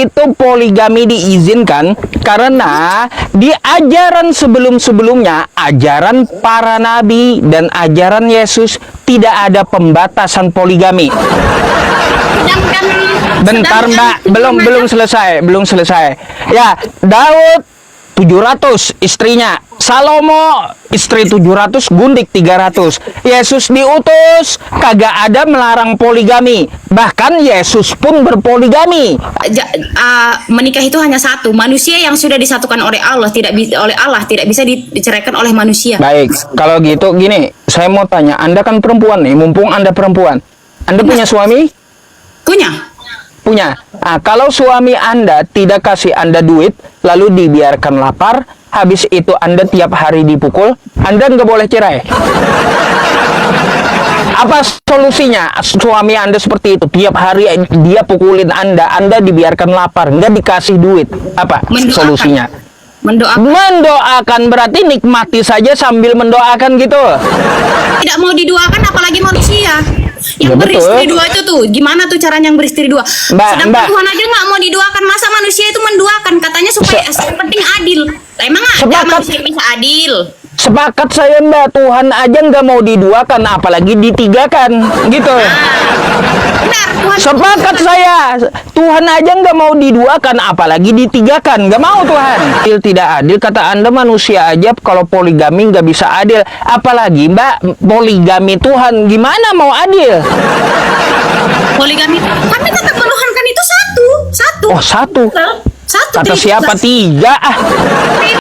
Itu poligami diizinkan karena di ajaran sebelum-sebelumnya, ajaran para nabi dan ajaran Yesus, tidak ada pembatasan poligami. Bentar Mbak, belum selesai. Ya, Daud 700 istrinya, Salomo istri 700, gundik 300. Yesus diutus, kagak ada melarang poligami. Bahkan Yesus pun berpoligami. Menikah itu hanya satu. Manusia yang sudah disatukan oleh Allah tidak bisa diceraikan oleh manusia. Baik, kalau gitu gini, saya mau tanya, Anda kan perempuan nih, mumpung Anda perempuan. Anda punya suami? Punya. Nah, kalau suami Anda tidak kasih Anda duit, lalu dibiarkan lapar, habis itu Anda tiap hari dipukul, Anda nggak boleh cerai. Apa solusinya? Suami Anda seperti itu, tiap hari dia pukulin Anda dibiarkan lapar, nggak dikasih duit. Apa solusinya? Mendoakan berarti nikmati saja sambil mendoakan gitu. Tidak mau diduakan apalagi manusia. Yang beristri dua itu tuh, gimana tuh caranya yang beristri dua? Sedangkan Tuhan aja nggak mau diduakan, masa manusia itu menduakan? Katanya supaya yang penting adil. Emang ada manusia yang bisa adil? Sepakat saya Mbak, Tuhan aja nggak mau diduakan, apalagi ditigakan, gitu. Benar, Tuhan. Sepakat saya, Tuhan aja nggak mau diduakan, apalagi ditigakan, nggak mau Tuhan. Adil tidak adil, kata Anda manusia aja kalau poligami nggak bisa adil, apalagi Mbak poligami Tuhan, gimana mau adil? Poligami, kami tetap menuhankan itu satu. Oh satu. Kata siapa? 3.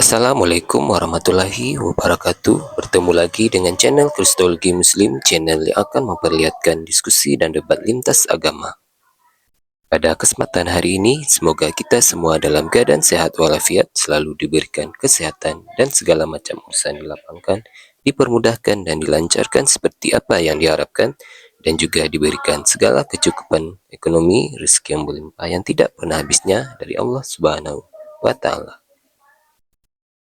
Assalamualaikum warahmatullahi wabarakatuh. Bertemu lagi dengan channel Kristologi Muslim, channel yang akan memperlihatkan diskusi dan debat lintas agama. Pada kesempatan hari ini, semoga kita semua dalam keadaan sehat walafiat, selalu diberikan kesehatan dan segala macam urusan dilapangkan, dipermudahkan dan dilancarkan seperti apa yang diharapkan, dan juga diberikan segala kecukupan ekonomi, rezeki yang berlimpah yang tidak pernah habisnya dari Allah Subhanahu wa Ta'ala.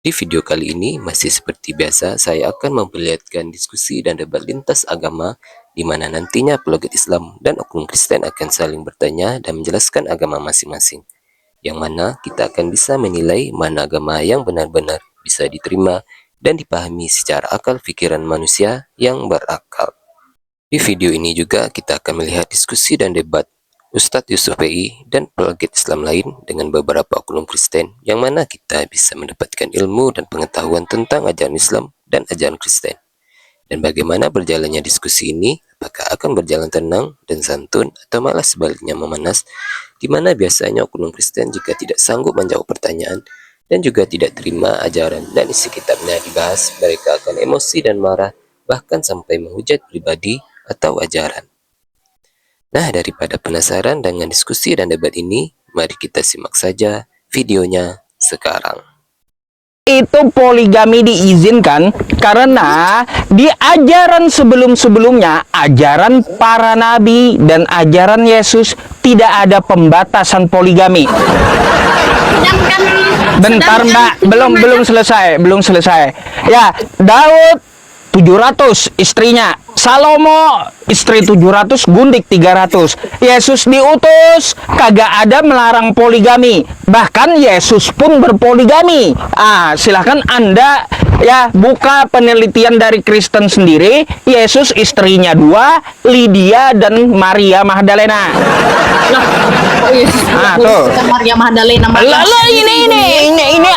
Di video kali ini, masih seperti biasa, saya akan memperlihatkan diskusi dan debat lintas agama, di mana nantinya apologet Islam dan oknum Kristen akan saling bertanya dan menjelaskan agama masing-masing, yang mana kita akan bisa menilai mana agama yang benar-benar bisa diterima dan dipahami secara akal pikiran manusia yang berakal. Di video ini juga kita akan melihat diskusi dan debat Ustadz Yusuf PI dan apologet Islam lain dengan beberapa oknum Kristen, yang mana kita bisa mendapatkan ilmu dan pengetahuan tentang ajaran Islam dan ajaran Kristen. Dan bagaimana berjalannya diskusi ini, apakah akan berjalan tenang dan santun atau malah sebaliknya memanas, di mana biasanya oknum Kristen jika tidak sanggup menjawab pertanyaan dan juga tidak terima ajaran dan isi kitabnya dibahas, mereka akan emosi dan marah, bahkan sampai menghujat pribadi atau ajaran. Nah, daripada penasaran dengan diskusi dan debat ini, mari kita simak saja videonya sekarang. Itu poligami diizinkan karena di ajaran sebelum-sebelumnya, ajaran para nabi dan ajaran Yesus, tidak ada pembatasan poligami. Bentar Mbak, belum selesai. Ya, Daud 700 istrinya, Salomo istri 700, gundik 300. Yesus diutus, kagak ada melarang poligami. Bahkan Yesus pun berpoligami. Silahkan Anda Ya, buka penelitian dari Kristen sendiri. Yesus istrinya 2, Lydia dan Maria Magdalena. Lah, kok Yesus Tuh. Maria Magdalena? Lalu ini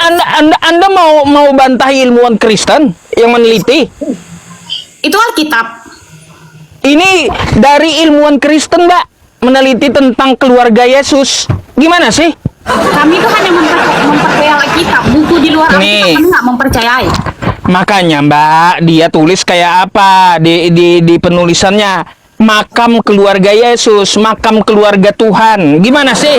Anda mau bantah ilmuwan Kristen yang meneliti? Itu Alkitab. Ini dari ilmuwan Kristen, Mbak, meneliti tentang keluarga Yesus. Gimana sih? Kami tuh hanya mempercayai Alkitab. Buku di luar Alkitab kami nggak mempercayai. Makanya, Mbak, dia tulis kayak apa di penulisannya? Makam keluarga Yesus, makam keluarga Tuhan. Gimana sih?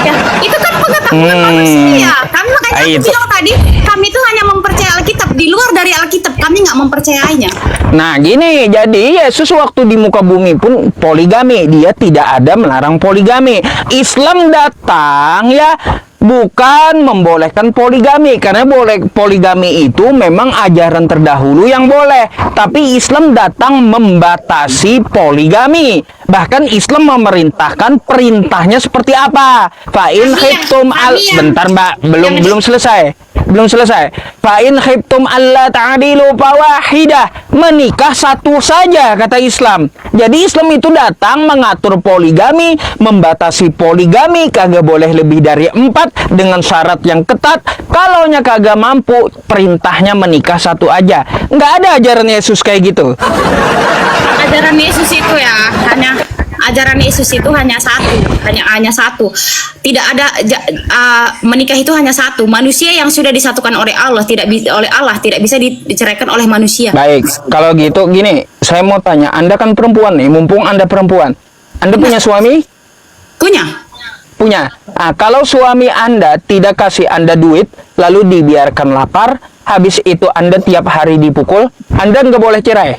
Ya, itu kan pengetahuan manusia. Kami makanya aku bilang tadi, kami tuh hanya mempercayai Alkitab. Di luar dari Alkitab kami nggak mempercayainya. Nah, gini, jadi Yesus waktu di muka bumi pun poligami. Dia tidak ada melarang poligami. Islam datang ya bukan membolehkan poligami, karena poligami itu memang ajaran terdahulu yang boleh, tapi Islam datang membatasi poligami. Bahkan Islam memerintahkan perintahnya seperti apa? Fa'in khiftum bentar, Mbak, belum selesai. Fa'in khiftum alla ta'dilu fawahidah, menikah satu saja kata Islam. Jadi Islam itu datang mengatur poligami, membatasi poligami, kagak boleh lebih dari 4 dengan syarat yang ketat. Kalaunya kagak mampu, perintahnya menikah satu aja. Nggak ada ajaran Yesus kayak gitu. Ajaran Yesus itu ya ajaran Yesus itu hanya satu. Tidak ada menikah itu hanya satu. Manusia yang sudah disatukan oleh Allah tidak bisa diceraikan oleh manusia. Baik, kalau gitu gini, saya mau tanya, Anda kan perempuan nih, mumpung Anda perempuan. Anda punya suami? Punya. Nah, kalau suami Anda tidak kasih Anda duit, lalu dibiarkan lapar, habis itu Anda tiap hari dipukul, Anda nggak boleh cerai.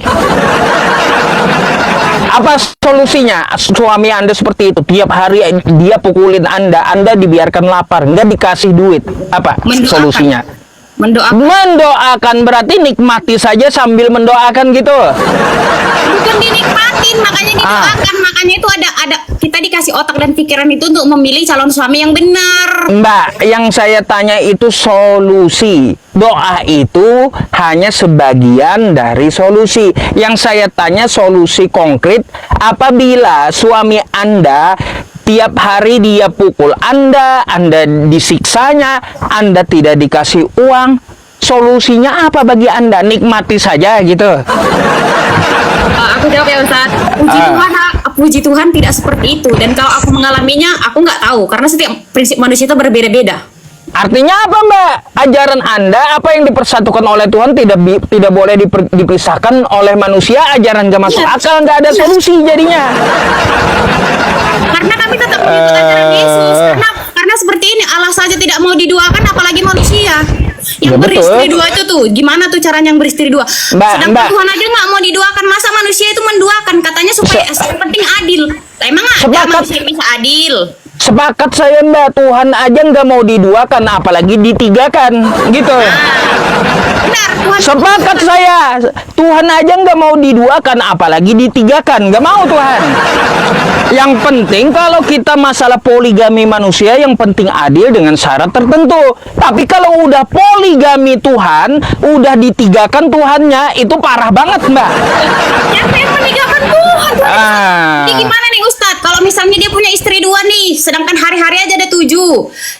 Apa solusinya? Suami Anda seperti itu, tiap hari dia pukulin Anda dibiarkan lapar, nggak dikasih duit. Apa solusinya? Mendoakan berarti nikmati saja sambil mendoakan gitu. Bukan dinikmatin, makanya didoakan. Makanya itu ada kita dikasih otak dan pikiran itu untuk memilih calon suami yang benar. Mbak, yang saya tanya itu solusi. Doa itu hanya sebagian dari solusi. Yang saya tanya solusi konkret, apabila suami Anda tiap hari dia pukul Anda disiksanya, Anda tidak dikasih uang, solusinya apa bagi Anda? Nikmati saja gitu. Aku jawab ya Ustaz. Puji Tuhan tidak seperti itu. Dan kalau aku mengalaminya, aku nggak tahu. Karena setiap prinsip manusia itu berbeda-beda. Artinya apa, Mbak? Ajaran Anda, apa yang dipersatukan oleh Tuhan tidak boleh dipisahkan oleh manusia. Ajaran gak masuk akal, nggak ada solusi jadinya. Karena kami tetap mengikut ajaran Yesus. Karena seperti ini, Allah saja tidak mau diduakan, apalagi manusia. Yang beristri 2 itu tuh, gimana tuh caranya yang beristri 2? Sedangkan Tuhan aja nggak mau diduakan, masa manusia itu menduakan? Katanya supaya yang penting adil. Emang ada manusia yang bisa adil? Sepakat saya, Mbak, Tuhan aja nggak mau diduakan, apalagi ditigakan, gitu. Benar, Tuhan. Sepakat saya, Tuhan aja nggak mau diduakan, apalagi ditigakan, nggak mau Tuhan. Yang penting kalau kita masalah poligami manusia, yang penting adil dengan syarat tertentu. Tapi kalau udah poligami Tuhan, udah ditigakan Tuhannya, itu parah banget, Mbak. Siapa yang meninggalkan Tuhan? Jadi gimana nih Ustadz? Kalau misalnya dia punya istri 2 nih, sedangkan hari-hari aja ada 7.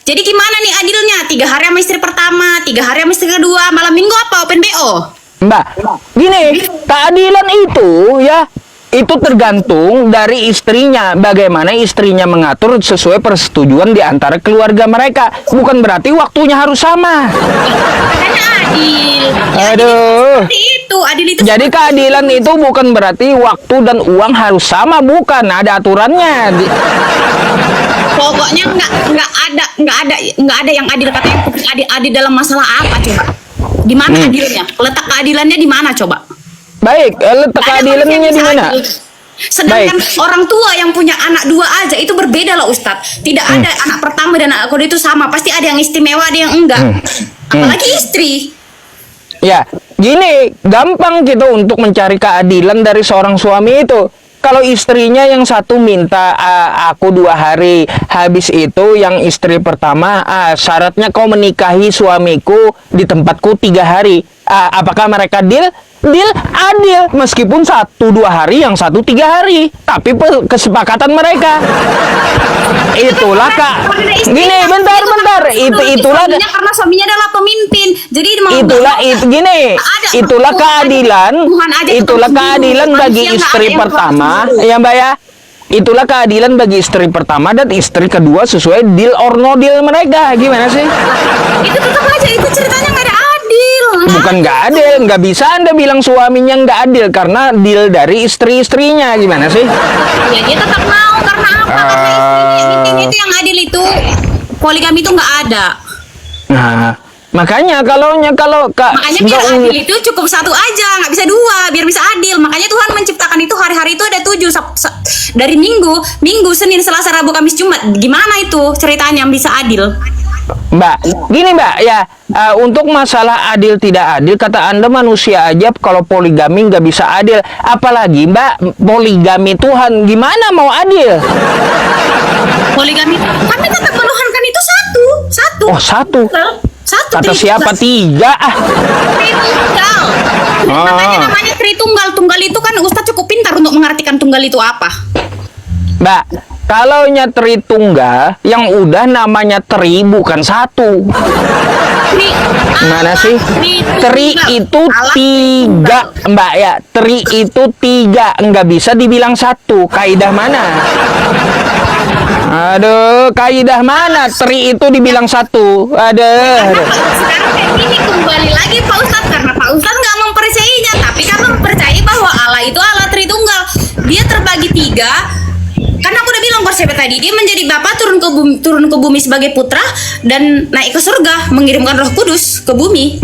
Jadi gimana nih adilnya? 3 hari sama istri pertama, 3 hari sama istri kedua, malam minggu apa? Open BO? Mbak, gini, keadilan itu ya, itu tergantung dari istrinya. Bagaimana istrinya mengatur sesuai persetujuan di antara keluarga mereka. Bukan berarti waktunya harus sama. Makanya adil. Aduh. Adil itu. Jadi keadilan itu bukan berarti waktu dan uang harus sama, bukan. Ada aturannya. Pokoknya nggak ada yang adil. Katanya adil dalam masalah apa coba? Di mana adilnya? Letak keadilannya di mana coba? Baik, letak keadilannya di mana? Sedangkan orang tua yang punya anak 2 aja itu berbeda loh Ustadz. Tidak ada anak pertama dan anak kedua itu sama. Pasti ada yang istimewa, ada yang enggak. Apalagi istri. Ya, gini, gampang gitu untuk mencari keadilan dari seorang suami itu. kalau istrinya yang satu minta aku 2 hari, habis itu yang istri pertama syaratnya kau menikahi suamiku di tempatku 3 hari. Apakah mereka deal? Deal adil, meskipun 1-2 hari, yang satu 3 hari, tapi kesepakatan mereka. Itulah Kak. Gini, bentar. Itulah karena suaminya adalah pemimpin. Jadi itulah keadilan. Itulah keadilan bagi istri pertama, ya Mbak ya. Itulah keadilan bagi istri pertama dan istri kedua sesuai deal or no deal mereka. Gimana sih? Itu tetap aja itu ceritanya nggak ada adil. Bukan nggak adil, nggak bisa Anda bilang suaminya nggak adil karena deal dari istri-istrinya. Gimana sih? Ya dia tetap mau karena apa? Karena istrinya itu yang adil itu. Poligami itu nggak ada. Nah, makanya makanya biar adil itu cukup 1 aja, nggak bisa 2, biar bisa adil. Makanya Tuhan menciptakan itu hari-hari itu ada 7 dari Minggu, Senin, Selasa, Rabu, Kamis, Jumat. Gimana itu ceritanya yang bisa adil? Mbak, gini Mbak ya, untuk masalah adil tidak adil, kata Anda manusia aja kalau poligami nggak bisa adil, apalagi Mbak poligami Tuhan, gimana mau adil? Poligami, kami tetap menuhankan itu satu. Oh satu. Kata siapa? 3 Tritunggal. Makanya namanya Tritunggal. Tunggal itu kan Ustadz cukup pintar untuk mengartikan tunggal itu apa. Mbak, kalau Tritunggal yang udah namanya Tri bukan 1. Mana sih? Tri itu 3 Mbak ya. Tri itu 3, nggak bisa dibilang 1. Kaidah mana? Aduh, kaidah mana? Tri itu dibilang 1. Aduh. Sekarang kayak gini kembali lagi Pak Ustadz, karena Pak Ustadz nggak mempercayainya, tapi karena mempercayai bahwa Allah itu Allah Tritunggal. Dia terbagi 3. Karena aku udah bilang persiapan tadi, dia menjadi Bapa turun ke bumi sebagai putra dan naik ke surga mengirimkan Roh Kudus ke bumi.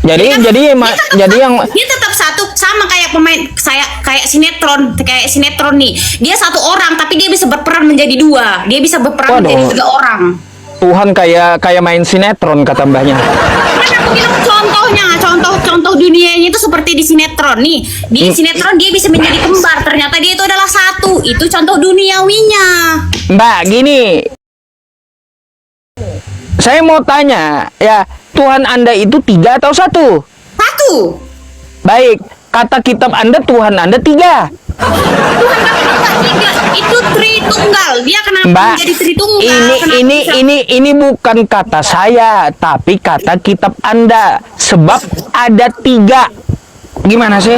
Jadi dia tetap satu, sama kayak pemain kayak sinetron nih. Dia 1 orang tapi dia bisa berperan menjadi 2. Dia bisa berperan menjadi 3 orang. Tuhan kayak main sinetron kata mbahnya. Kan aku bilang contoh dunianya itu seperti di sinetron nih. Di sinetron dia bisa menjadi kembar, ternyata dia itu adalah 1. Itu contoh duniawinya. Mbak, gini. Saya mau tanya, ya, Tuhan Anda itu 3 atau 1? 1. Baik, kata kitab Anda Tuhan Anda 3. Tuhan kami itu 3, itu Tritunggal. Dia kenapa Mbak, menjadi Tritunggal? ini bukan kata saya, tapi kata kitab Anda. Sebab ada 3. Gimana sih?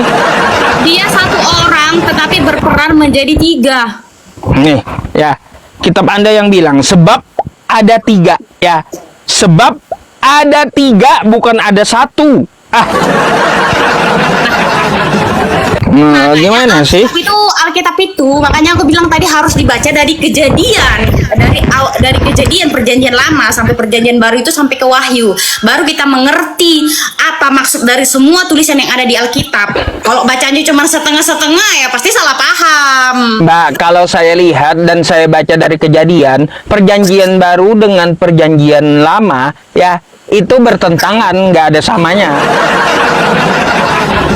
Dia 1 orang tetapi berperan menjadi 3. Nih, ya, kitab Anda yang bilang sebab ada 3, ya. Sebab ada 3, bukan ada 1. Gimana sih? Itu Alkitab itu, makanya aku bilang tadi harus dibaca dari Kejadian, dari Kejadian Perjanjian Lama sampai Perjanjian Baru itu sampai ke Wahyu. Baru kita mengerti apa maksud dari semua tulisan yang ada di Alkitab. Kalau bacanya cuma setengah-setengah ya pasti salah paham. Mbak, kalau saya lihat dan saya baca dari Kejadian, Perjanjian Baru dengan Perjanjian Lama, ya, itu bertentangan, nggak ada samanya.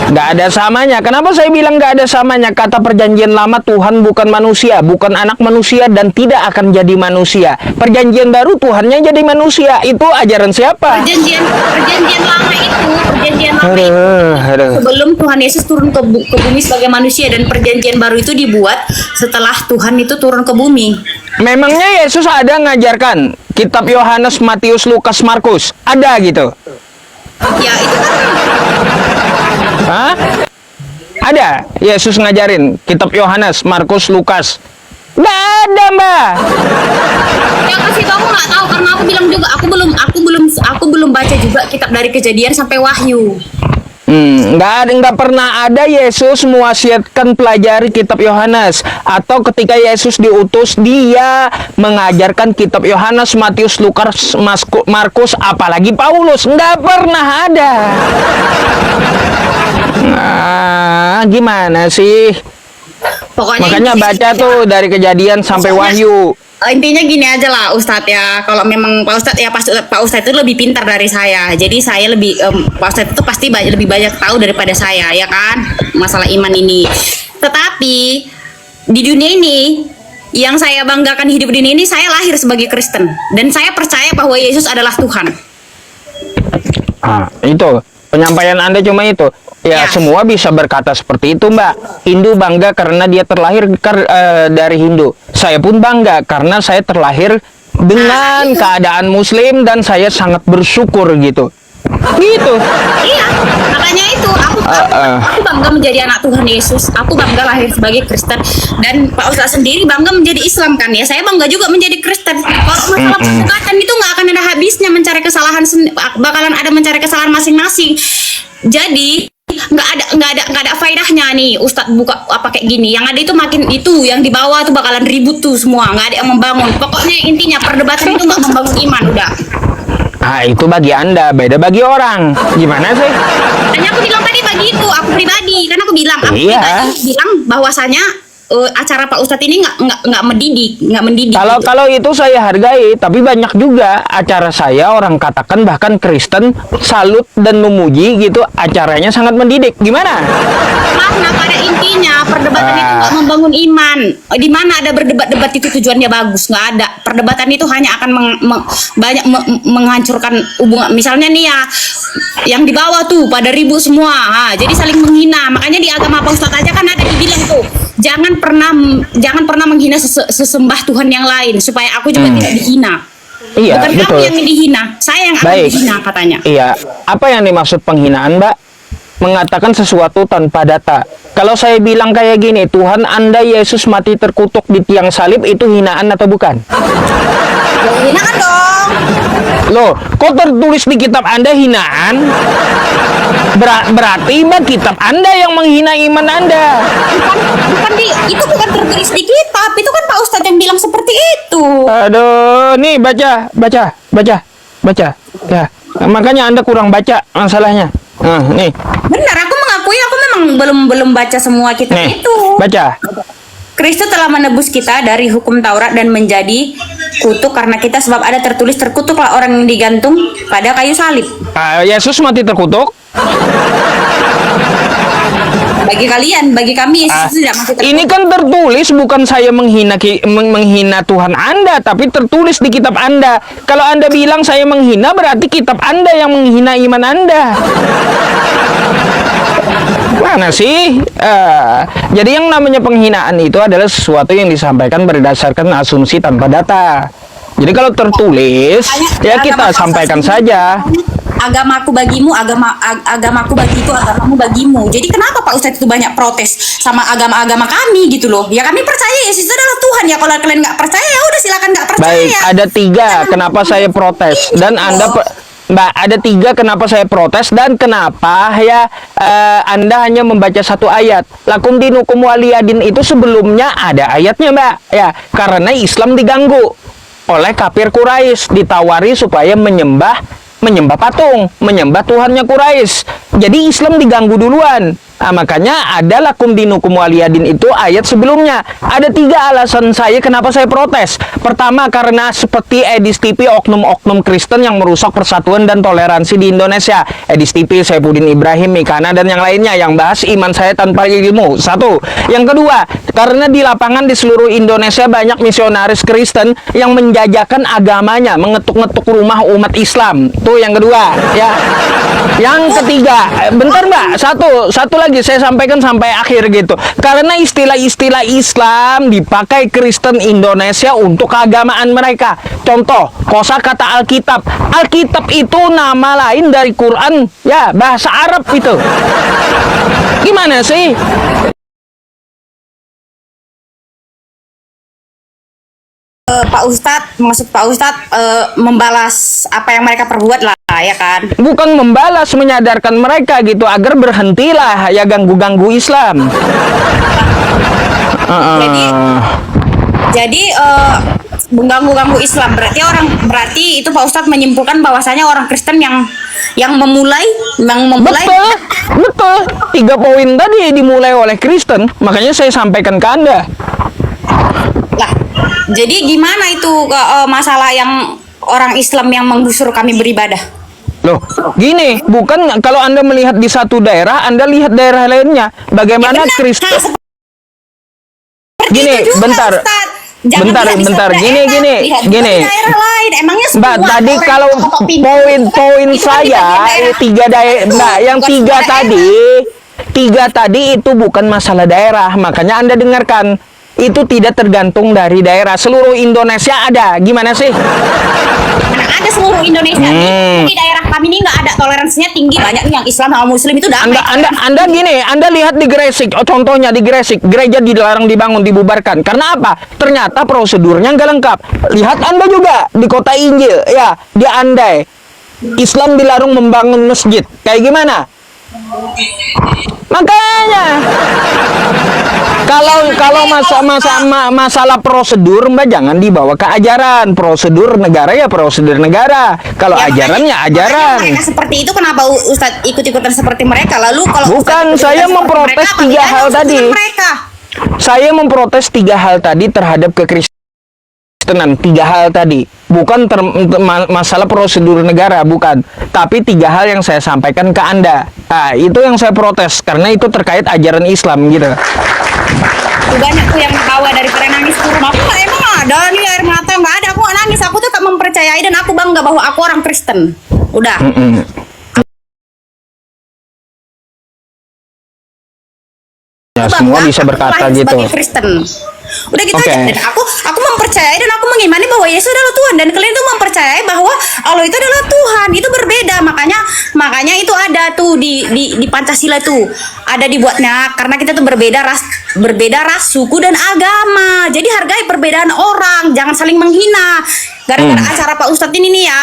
Nggak ada samanya. Kenapa saya bilang nggak ada samanya? Kata Perjanjian Lama, Tuhan bukan manusia, bukan anak manusia, dan tidak akan jadi manusia. Perjanjian Baru, Tuhannya jadi manusia. Itu ajaran siapa? Perjanjian Lama itu sebelum Tuhan Yesus turun ke bumi sebagai manusia, dan Perjanjian Baru itu dibuat setelah Tuhan itu turun ke bumi. Memangnya Yesus ada ngajarkan kitab Yohanes, Matius, Lukas, Markus? Ada gitu? Ya itu kan. Hah? Ada Yesus ngajarin kitab Yohanes, Markus, Lukas? Nggak ada, Mbak. Yang kasih tahu nggak tahu, karena aku bilang juga aku belum baca juga kitab dari Kejadian sampai Wahyu. Nggak pernah ada Yesus mewasiatkan pelajari kitab Yohanes, atau ketika Yesus diutus dia mengajarkan kitab Yohanes, Matius, Lukas, Markus, apalagi Paulus. Nggak pernah ada. Nah, gimana sih? Pokoknya makanya baca tuh dari Kejadian sampai Wahyu. Intinya gini aja lah Ustadz ya, kalau memang Pak Ustadz ya, Pak Ustadz itu lebih pintar dari saya, jadi saya lebih Pak Ustadz itu pasti lebih banyak tahu daripada saya ya kan, masalah iman ini. Tetapi di dunia ini yang saya banggakan hidup di dunia ini, saya lahir sebagai Kristen dan saya percaya bahwa Yesus adalah Tuhan. Itu penyampaian Anda cuma itu. Ya, semua bisa berkata seperti itu, Mbak. Hindu bangga karena dia terlahir dari Hindu. Saya pun bangga karena saya terlahir dengan keadaan Muslim dan saya sangat bersyukur gitu. Gitu. Iya, makanya itu aku bangga menjadi anak Tuhan Yesus. Aku bangga lahir sebagai Kristen dan Pak Ustadz sendiri bangga menjadi Islam kan ya. Saya bangga juga menjadi Kristen. Kalau masalah perdebatan itu nggak akan ada habisnya, mencari kesalahan bakalan ada mencari kesalahan masing-masing. Jadi nggak ada faedahnya nih Ustadz buka apa kayak gini. Yang ada itu makin itu yang di bawah tuh bakalan ribut tuh semua, nggak ada yang membangun. Pokoknya intinya perdebatan itu nggak membangun iman udah. Itu bagi Anda, beda bagi orang. Gimana sih? Hanya aku bilang tadi bagi itu, aku pribadi. Karena aku bilang, bilang bahwasanya acara Pak Ustadz ini nggak mendidik. Kalau itu saya hargai, tapi banyak juga acara saya orang katakan bahkan Kristen salut dan memuji gitu, acaranya sangat mendidik. Gimana? Karena pada intinya perdebatan itu nggak membangun iman. Di mana ada berdebat-debat itu tujuannya bagus? Nggak ada. Perdebatan itu hanya akan menghancurkan hubungan. Misalnya nih ya, yang di bawah tuh pada ribut semua, jadi saling menghina. Makanya di agama Pak Ustadz aja kan ada dibilang tuh, jangan pernah menghina sesembah Tuhan yang lain supaya aku juga tidak dihina. Iya, bukan betul. kamu yang dihina, saya yang akan dihina katanya. Iya, apa yang dimaksud penghinaan, Mbak? Mengatakan sesuatu tanpa data. Kalau saya bilang kayak gini, Tuhan Anda Yesus mati terkutuk di tiang salib, itu hinaan atau bukan? Hinaan dong. Loh, kok tertulis di kitab Anda hinaan? Berarti Mbak, kitab Anda yang menghina iman Anda. Itu bukan tertulis di kitab, itu kan Pak Ustadz yang bilang seperti itu. Aduh, nih baca. Ya, makanya Anda kurang baca masalahnya. Nih. Benar, aku mengakui aku memang belum baca semua kitab itu. Baca. Kristus telah menebus kita dari hukum Taurat dan menjadi kutuk karena kita, sebab ada tertulis, terkutuklah orang yang digantung pada kayu salib. Yesus mati terkutuk. Bagi kalian, bagi kami Yesus tidak mati terkutuk. Ini kan tertulis, bukan saya menghina Tuhan Anda, tapi tertulis di kitab Anda. Kalau Anda bilang saya menghina, berarti kitab Anda yang menghina iman Anda. Mana sih? Jadi yang namanya penghinaan itu adalah sesuatu yang disampaikan berdasarkan asumsi tanpa data. Jadi kalau tertulis, ya kita sampaikan saja. Agamaku bagimu, agamaku bagiku, agamamu bagimu. Jadi kenapa Pak Ustadz itu banyak protes sama agama-agama kami gitu loh? Ya kami percaya Yesus itu adalah Tuhan ya. Kalau kalian nggak percaya, ya udah silakan nggak percaya. Baik, ada 3 kenapa saya protes dan Anda Mbak, ada 3 kenapa saya protes dan kenapa ya Anda hanya membaca 1 ayat. Lakum dinukum waliyadin itu sebelumnya ada ayatnya, Mbak. Ya, karena Islam diganggu oleh kafir Quraisy, ditawari supaya menyembah patung, menyembah Tuhannya Quraisy. Jadi Islam diganggu duluan. Makanya ada lakum dinukum waliyadin itu ayat sebelumnya. Ada 3 alasan saya kenapa saya protes. Pertama, karena seperti Edis TV, oknum-oknum Kristen yang merusak persatuan dan toleransi di Indonesia. Edis TV, Saifuddin Ibrahim, Mikana, dan yang lainnya yang bahas iman saya tanpa ilmu. 1. Yang kedua, karena di lapangan di seluruh Indonesia banyak misionaris Kristen yang menjajakan agamanya, mengetuk-ngetuk rumah umat Islam. Tuh yang kedua, ya. Yang ketiga, bentar Mbak, satu lagi saya sampaikan sampai akhir gitu. Karena istilah-istilah Islam dipakai Kristen Indonesia untuk keagamaan mereka. Contoh, kosakata Alkitab. Alkitab itu nama lain dari Quran, ya, bahasa Arab itu. Gimana sih? Pak Ustadz, maksud Pak Ustadz membalas apa yang mereka perbuat lah, ya kan? Bukan membalas, menyadarkan mereka gitu agar berhentilah ya ganggu-ganggu Islam. Jadi mengganggu-ganggu Islam berarti itu Pak Ustadz menyimpulkan bahwasanya orang Kristen yang memulai. Betul. 3 poin tadi dimulai oleh Kristen, makanya saya sampaikan ke Anda. Lah, jadi gimana itu masalah yang orang Islam yang menggusur kami beribadah? Loh, gini, bukan kalau Anda melihat di satu daerah, Anda lihat daerah lainnya. Bagaimana ya Kristen Gini, juga, bentar. Ustaz. Jangan Bentar, lihat di bentar. satu Gini, daerah, gini, lihat juga gini. di daerah lain. Emangnya semua Mbak, tadi orang kalau yang ketok pintu poin itu saya kan di daerah. tiga daerah, Itu Mbak, yang bukan tiga semua tadi, tiga tadi itu bukan masalah daerah. Makanya Anda dengarkan, itu tidak tergantung dari daerah. Seluruh Indonesia ada. Gimana sih? Mana ada seluruh Indonesia di daerah kami ini nggak ada, toleransinya tinggi, banyak yang Islam sama Muslim itu damai. Anda gini, Anda lihat di Gresik, contohnya di Gresik, gereja dilarang dibangun, dibubarkan. Karena apa? Ternyata prosedurnya nggak lengkap. Lihat Anda juga di kota Injil, ya, di Andai, Islam dilarang membangun masjid. Kayak gimana? Makanya kalau masalah prosedur, Mbak, jangan dibawa ke ajaran. Prosedur negara ya prosedur negara. Kalau Ya, ajaran ya ajaran. mereka seperti itu, kenapa Ustadz ikut-ikutan seperti mereka? Lalu kalau Bukan, saya memprotes tiga hal tadi. Saya memprotes tiga hal tadi terhadap kekristenan. Tiga hal tadi. Bukan masalah prosedur negara, bukan. Tapi tiga hal yang saya sampaikan ke Anda. Nah, itu yang saya protes. Karena itu terkait ajaran Islam, gitu. Banyak tuh yang ketawa daripada nangis ke rumah. Aku emang ada nih air mata, nggak ada. Aku nggak nangis. Aku tetap mempercayai dan aku bangga bahwa aku orang Kristen. Udah. Ya, semua bisa berkata gitu. Sebagai Kristen. Udah gitu aja. Dan aku mempercayai dan aku mengimani bahwa Yesus adalah Tuhan, dan kalian tuh mempercayai bahwa Allah itu adalah Tuhan. Itu berbeda. Makanya itu ada tuh di Pancasila tuh. Ada dibuatnya karena kita tuh berbeda ras, suku dan agama. Jadi hargai perbedaan orang, jangan saling menghina. Gara-gara acara Pak Ustadz ini nih ya,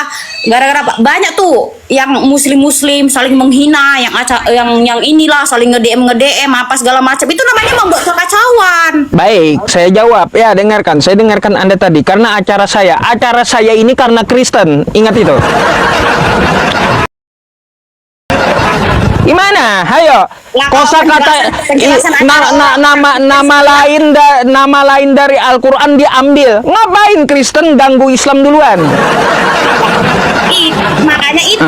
gara-gara banyak tuh yang muslim saling menghina, yang inilah saling nge-DM apa segala macam. Itu namanya membuat kekacauan. Baik, saya jawab. Ya, saya dengarkan Anda tadi. Karena acara saya ini karena Kristen. Ingat itu. Gimana? Hayo. Kosakata nama lain dari Al-Qur'an diambil. Ngapain Kristen ganggu Islam duluan? Makanya itu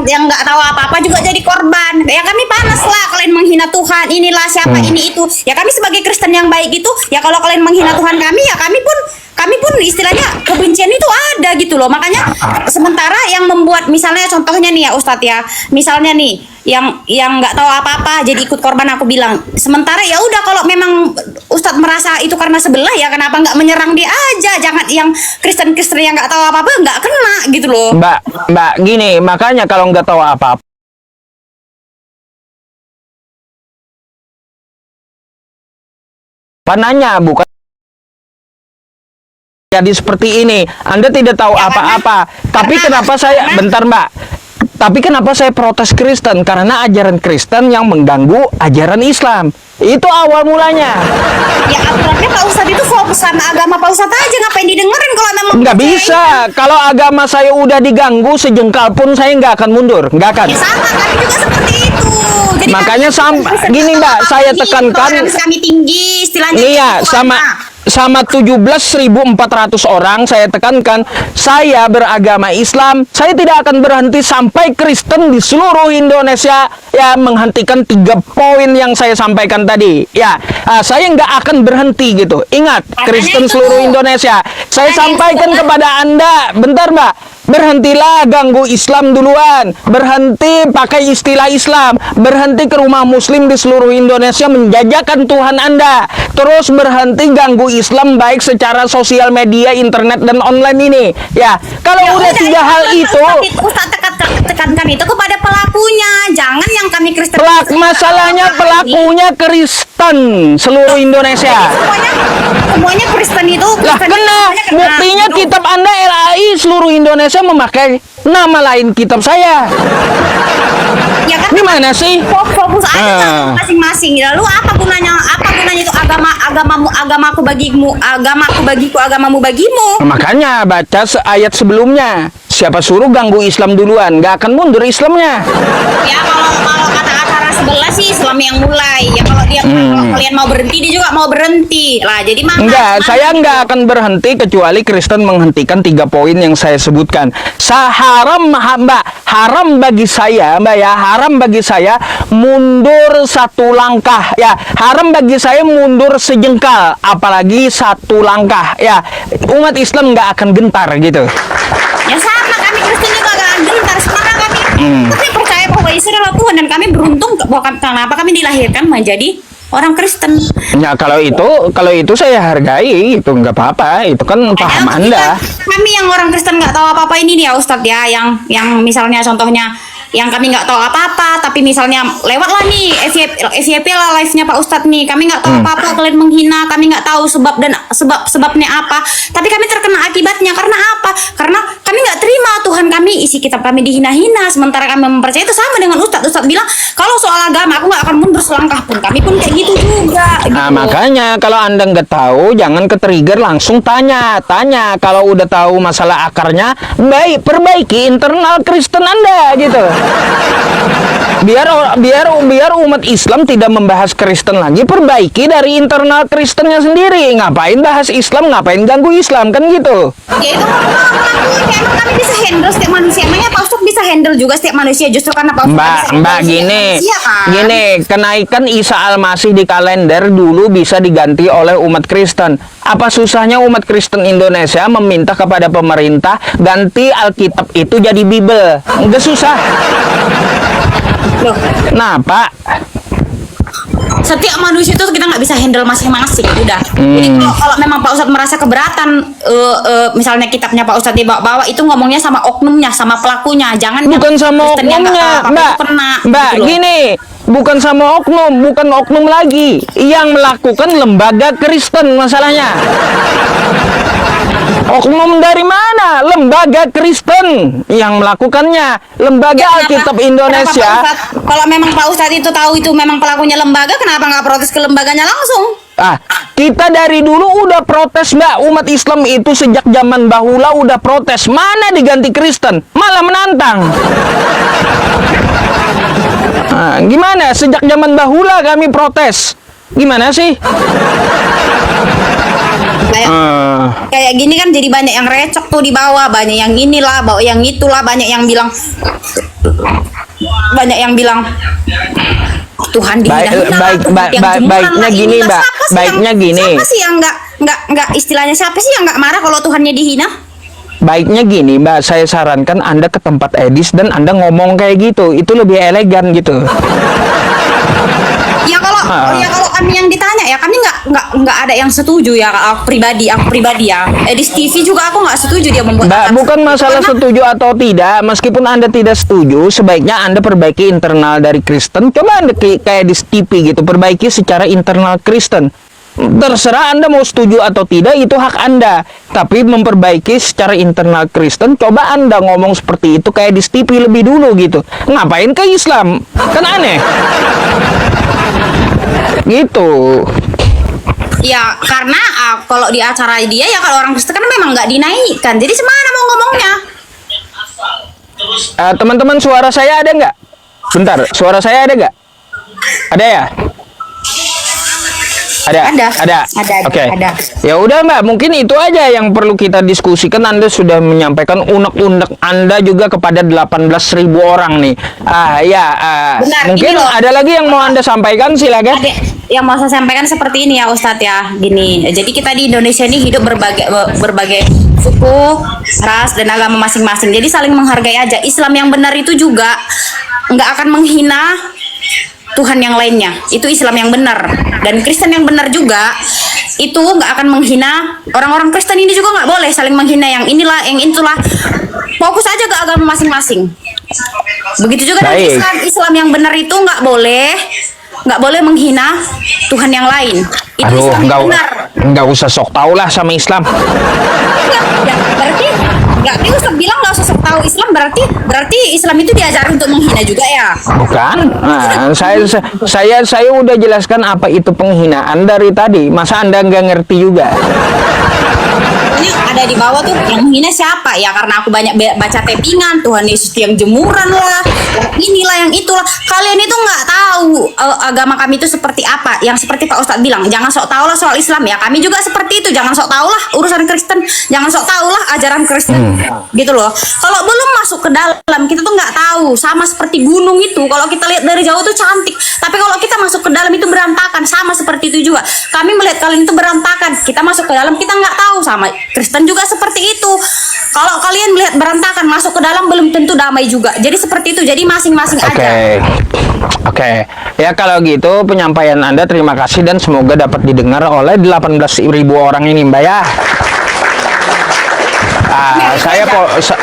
yang nggak tahu apa-apa juga jadi korban. Ya kami panas lah kalian menghina Tuhan. Inilah siapa ini itu. Ya kami sebagai Kristen yang baik itu, ya kalau kalian menghina Tuhan kami, ya kami pun istilahnya kebencian itu ada gitu loh. Makanya sementara yang membuat, misalnya contohnya nih ya Ustadz ya, misalnya nih yang nggak tahu apa-apa jadi ikut korban, aku bilang sementara ya udah, kalau memang Ustadz merasa itu karena sebelah, ya kenapa nggak menyerang dia aja? Jangan yang Kristen yang nggak tahu apa-apa nggak kena gitu loh. Mbak, gini, makanya kalau nggak tahu apa-apa, nanya, bukan jadi seperti ini. Anda tidak tahu apa-apa. Tapi kenapa saya, bentar Mbak, tapi kenapa saya protes Kristen? Karena ajaran Kristen yang mengganggu ajaran Islam. Itu awal mulanya. Ya aturannya Pak Ustadz itu fokus sama agama Pak Ustadz aja, ngapain didengerin kalau memang nggak bisa. Kalau agama saya udah diganggu sejengkal pun saya nggak akan mundur, nggak akan. Ya sama, kami juga seperti itu. Jadi makanya saya saya tekankan, kami tinggi istilahnya. Iya, sama 17.400 orang saya tekankan, saya beragama Islam, saya tidak akan berhenti sampai Kristen di seluruh Indonesia ya menghentikan 3 poin yang saya sampaikan tadi. Ya, saya nggak akan berhenti gitu. Ingat, Kristen seluruh Indonesia. Saya sampaikan kepada Anda, bentar Mbak, berhentilah ganggu Islam duluan, berhenti pakai istilah Islam, berhenti ke rumah Muslim di seluruh Indonesia menjajakan Tuhan Anda, terus berhenti ganggu Islam baik secara sosial media, internet dan online ini. Ya, kalau udah 3 hal itu, Ustaz tekankan itu kepada pelakunya, jangan yang kami Kristen. Masalahnya pelakunya Kristen seluruh Indonesia. Semuanya Kristen itu. Lah kena, buktinya kitab Anda RAI seluruh Indonesia memakai nama lain kitab saya. Ya kan? Gimana sih? Fokus aja masing-masing. Lalu apa gunanya itu agamaku bagimu, agamamu bagimu. Makanya baca ayat sebelumnya. Siapa suruh ganggu Islam duluan, nggak akan mundur Islamnya. Ya kalau kata acara sebelah sih Islam yang mulai. Ya kalau kalian mau berhenti, dia juga mau berhenti. Lah jadi enggak, saya nggak akan berhenti kecuali Kristen menghentikan 3 poin yang saya sebutkan. Mbak, haram bagi saya, Mbak ya, haram bagi saya mundur satu langkah, ya, haram bagi saya mundur sejengkal, apalagi satu langkah, ya. Umat Islam nggak akan gentar gitu. Ya sama, kami Kristen juga gak gentar, sebenarnya kami percaya bahwa Yesus adalah Tuhan, dan kami beruntung kenapa kami dilahirkan menjadi orang Kristen. Ya kalau itu saya hargai, itu nggak apa-apa, itu kan paham Anda. Kami yang orang Kristen nggak tahu apa-apa ini nih ya Ustadz ya, yang misalnya contohnya yang kami nggak tahu apa-apa, tapi misalnya lewat lah nih FYP lah live-nya Pak Ustadz nih, kami nggak tahu apa-apa, kalian menghina, kami nggak tahu sebabnya apa, tapi kami terkena akibatnya. Karena apa? Karena kami nggak terima Tuhan kami, isi kitab kami dihina-hina, sementara kami mempercayai. Itu sama dengan Ustadz bilang kalau soal agama aku nggak akan mundur selangkah pun, kami pun kayak gitu juga gitu. Nah makanya kalau Anda nggak tahu, jangan ke-trigger, langsung tanya. Kalau udah tahu masalah akarnya, perbaiki internal Kristen Anda gitu. Biar umat Islam tidak membahas Kristen lagi, perbaiki dari internal Kristennya sendiri. Ngapain bahas Islam, ngapain ganggu Islam, kan gitu. Ya itu emang kami bisa handle setiap manusia. Emangnya Pak Ustadz bisa handle juga setiap manusia, justru karena Pak Ustadz Mbak gini, kenaikan Isa Al-Masih di kalender dulu bisa diganti oleh umat Kristen. Apa susahnya umat Kristen Indonesia meminta kepada pemerintah ganti Alkitab itu jadi Bible? Nggak susah. Loh. Nah, Pak, setiap manusia itu kita nggak bisa handle masing-masing, udah. Jadi kalau memang Pak Ustadz merasa keberatan, misalnya kitabnya Pak Ustadz dibawa, itu ngomongnya sama oknumnya, sama pelakunya, jangan bukan sama oknumnya, Mbak, gitu gini, bukan sama oknum, bukan oknum lagi, yang melakukan lembaga Kristen masalahnya. Oknum dari mana? Lembaga Kristen yang melakukannya. Lembaga Alkitab Indonesia. Kalau memang Pak Ustadz itu tahu itu memang pelakunya lembaga, kenapa nggak protes ke lembaganya langsung? Kita dari dulu udah protes, Mbak. Umat Islam itu sejak zaman bahula udah protes. Mana diganti Kristen? Malah menantang. Gimana? Sejak zaman bahula kami protes. Gimana sih? Kayak gini kan jadi banyak yang recok tuh di bawah, banyak yang inilah, bawa yang itulah, banyak yang bilang Tuhan baiknya gini, Mbak. Baiknya gini. Siapa sih yang nggak istilahnya, siapa sih yang nggak marah kalau Tuhannya dihina? Baiknya gini, Mbak, saya sarankan Anda ke tempat Edis dan Anda ngomong kayak gitu, itu lebih elegan gitu. Ya kalau kami yang ditanya ya, kami nggak ada yang setuju ya. Aku pribadi ya. Edis TV juga aku nggak setuju dia membuat. Mbak, bukan masalah setuju atau tidak. Meskipun Anda tidak setuju, sebaiknya Anda perbaiki internal dari Kristen. Coba Anda kayak Edis TV gitu, perbaiki secara internal Kristen. Terserah Anda mau setuju atau tidak, itu hak Anda. Tapi memperbaiki secara internal Kristen, coba Anda ngomong seperti itu kayak di TV lebih dulu gitu. Ngapain ke Islam? Kan aneh. Gitu. Ya karena kalau di acara dia ya, kalau orang Kristen kan memang nggak dinaikkan. Jadi semana mau ngomongnya? Teman-teman, suara saya ada nggak? Bentar, suara saya ada nggak? Ada ya? Ada. Oke. Ya udah, Mbak, mungkin itu aja yang perlu kita diskusikan. Anda sudah menyampaikan unek-unek Anda juga kepada 18.000 orang nih. Benar, mungkin ada lagi yang mau Anda sampaikan, silakan. Yang mau saya sampaikan seperti ini ya Ustadz ya. Gini, jadi kita di Indonesia ini hidup berbagai suku, ras, dan agama masing-masing. Jadi saling menghargai aja. Islam yang benar itu juga nggak akan menghina Tuhan yang lainnya. Itu Islam yang benar. Dan Kristen yang benar juga itu nggak akan menghina orang-orang Kristen ini juga, nggak boleh saling menghina yang inilah, yang itulah. Fokus aja ke agama masing-masing. Begitu juga dengan Islam yang benar itu nggak boleh menghina Tuhan yang lain. Itu Islam yang benar. Nggak usah sok tau lah sama Islam. Berarti Ustaz bilang nggak usah sok tahu Islam, berarti Islam itu diajari untuk menghina juga ya? Bukan. Nah, saya udah jelaskan apa itu penghinaan dari tadi. Masa Anda nggak ngerti juga? Ini ada di bawah tuh yang menghina siapa? Ya karena aku banyak baca tappingan Tuhan Yesus yang jemuran lah, yang inilah yang itulah. Kalian itu nggak tahu agama kami itu seperti apa. Yang seperti Pak Ustadz bilang, jangan sok tahu lah soal Islam ya. Kami juga seperti itu, jangan sok tahu lah urusan Kristen, jangan sok tahu lah ajaran Kristen, gitu loh. Kalau belum masuk ke dalam, kita tuh nggak tahu. Sama seperti gunung itu, kalau kita lihat dari jauh tuh cantik, tapi kalau kita masuk ke dalam itu berantakan. Sama seperti itu juga. Kami melihat kalian itu berantakan, kita masuk ke dalam kita nggak tahu. Sama Kristen juga seperti itu. Kalau kalian melihat berantakan, masuk ke dalam belum tentu damai juga. Jadi seperti itu. Jadi masing-masing aja. Oke. Ya kalau gitu penyampaian Anda terima kasih dan semoga dapat didengar oleh 18.000 orang ini, Mbak ya.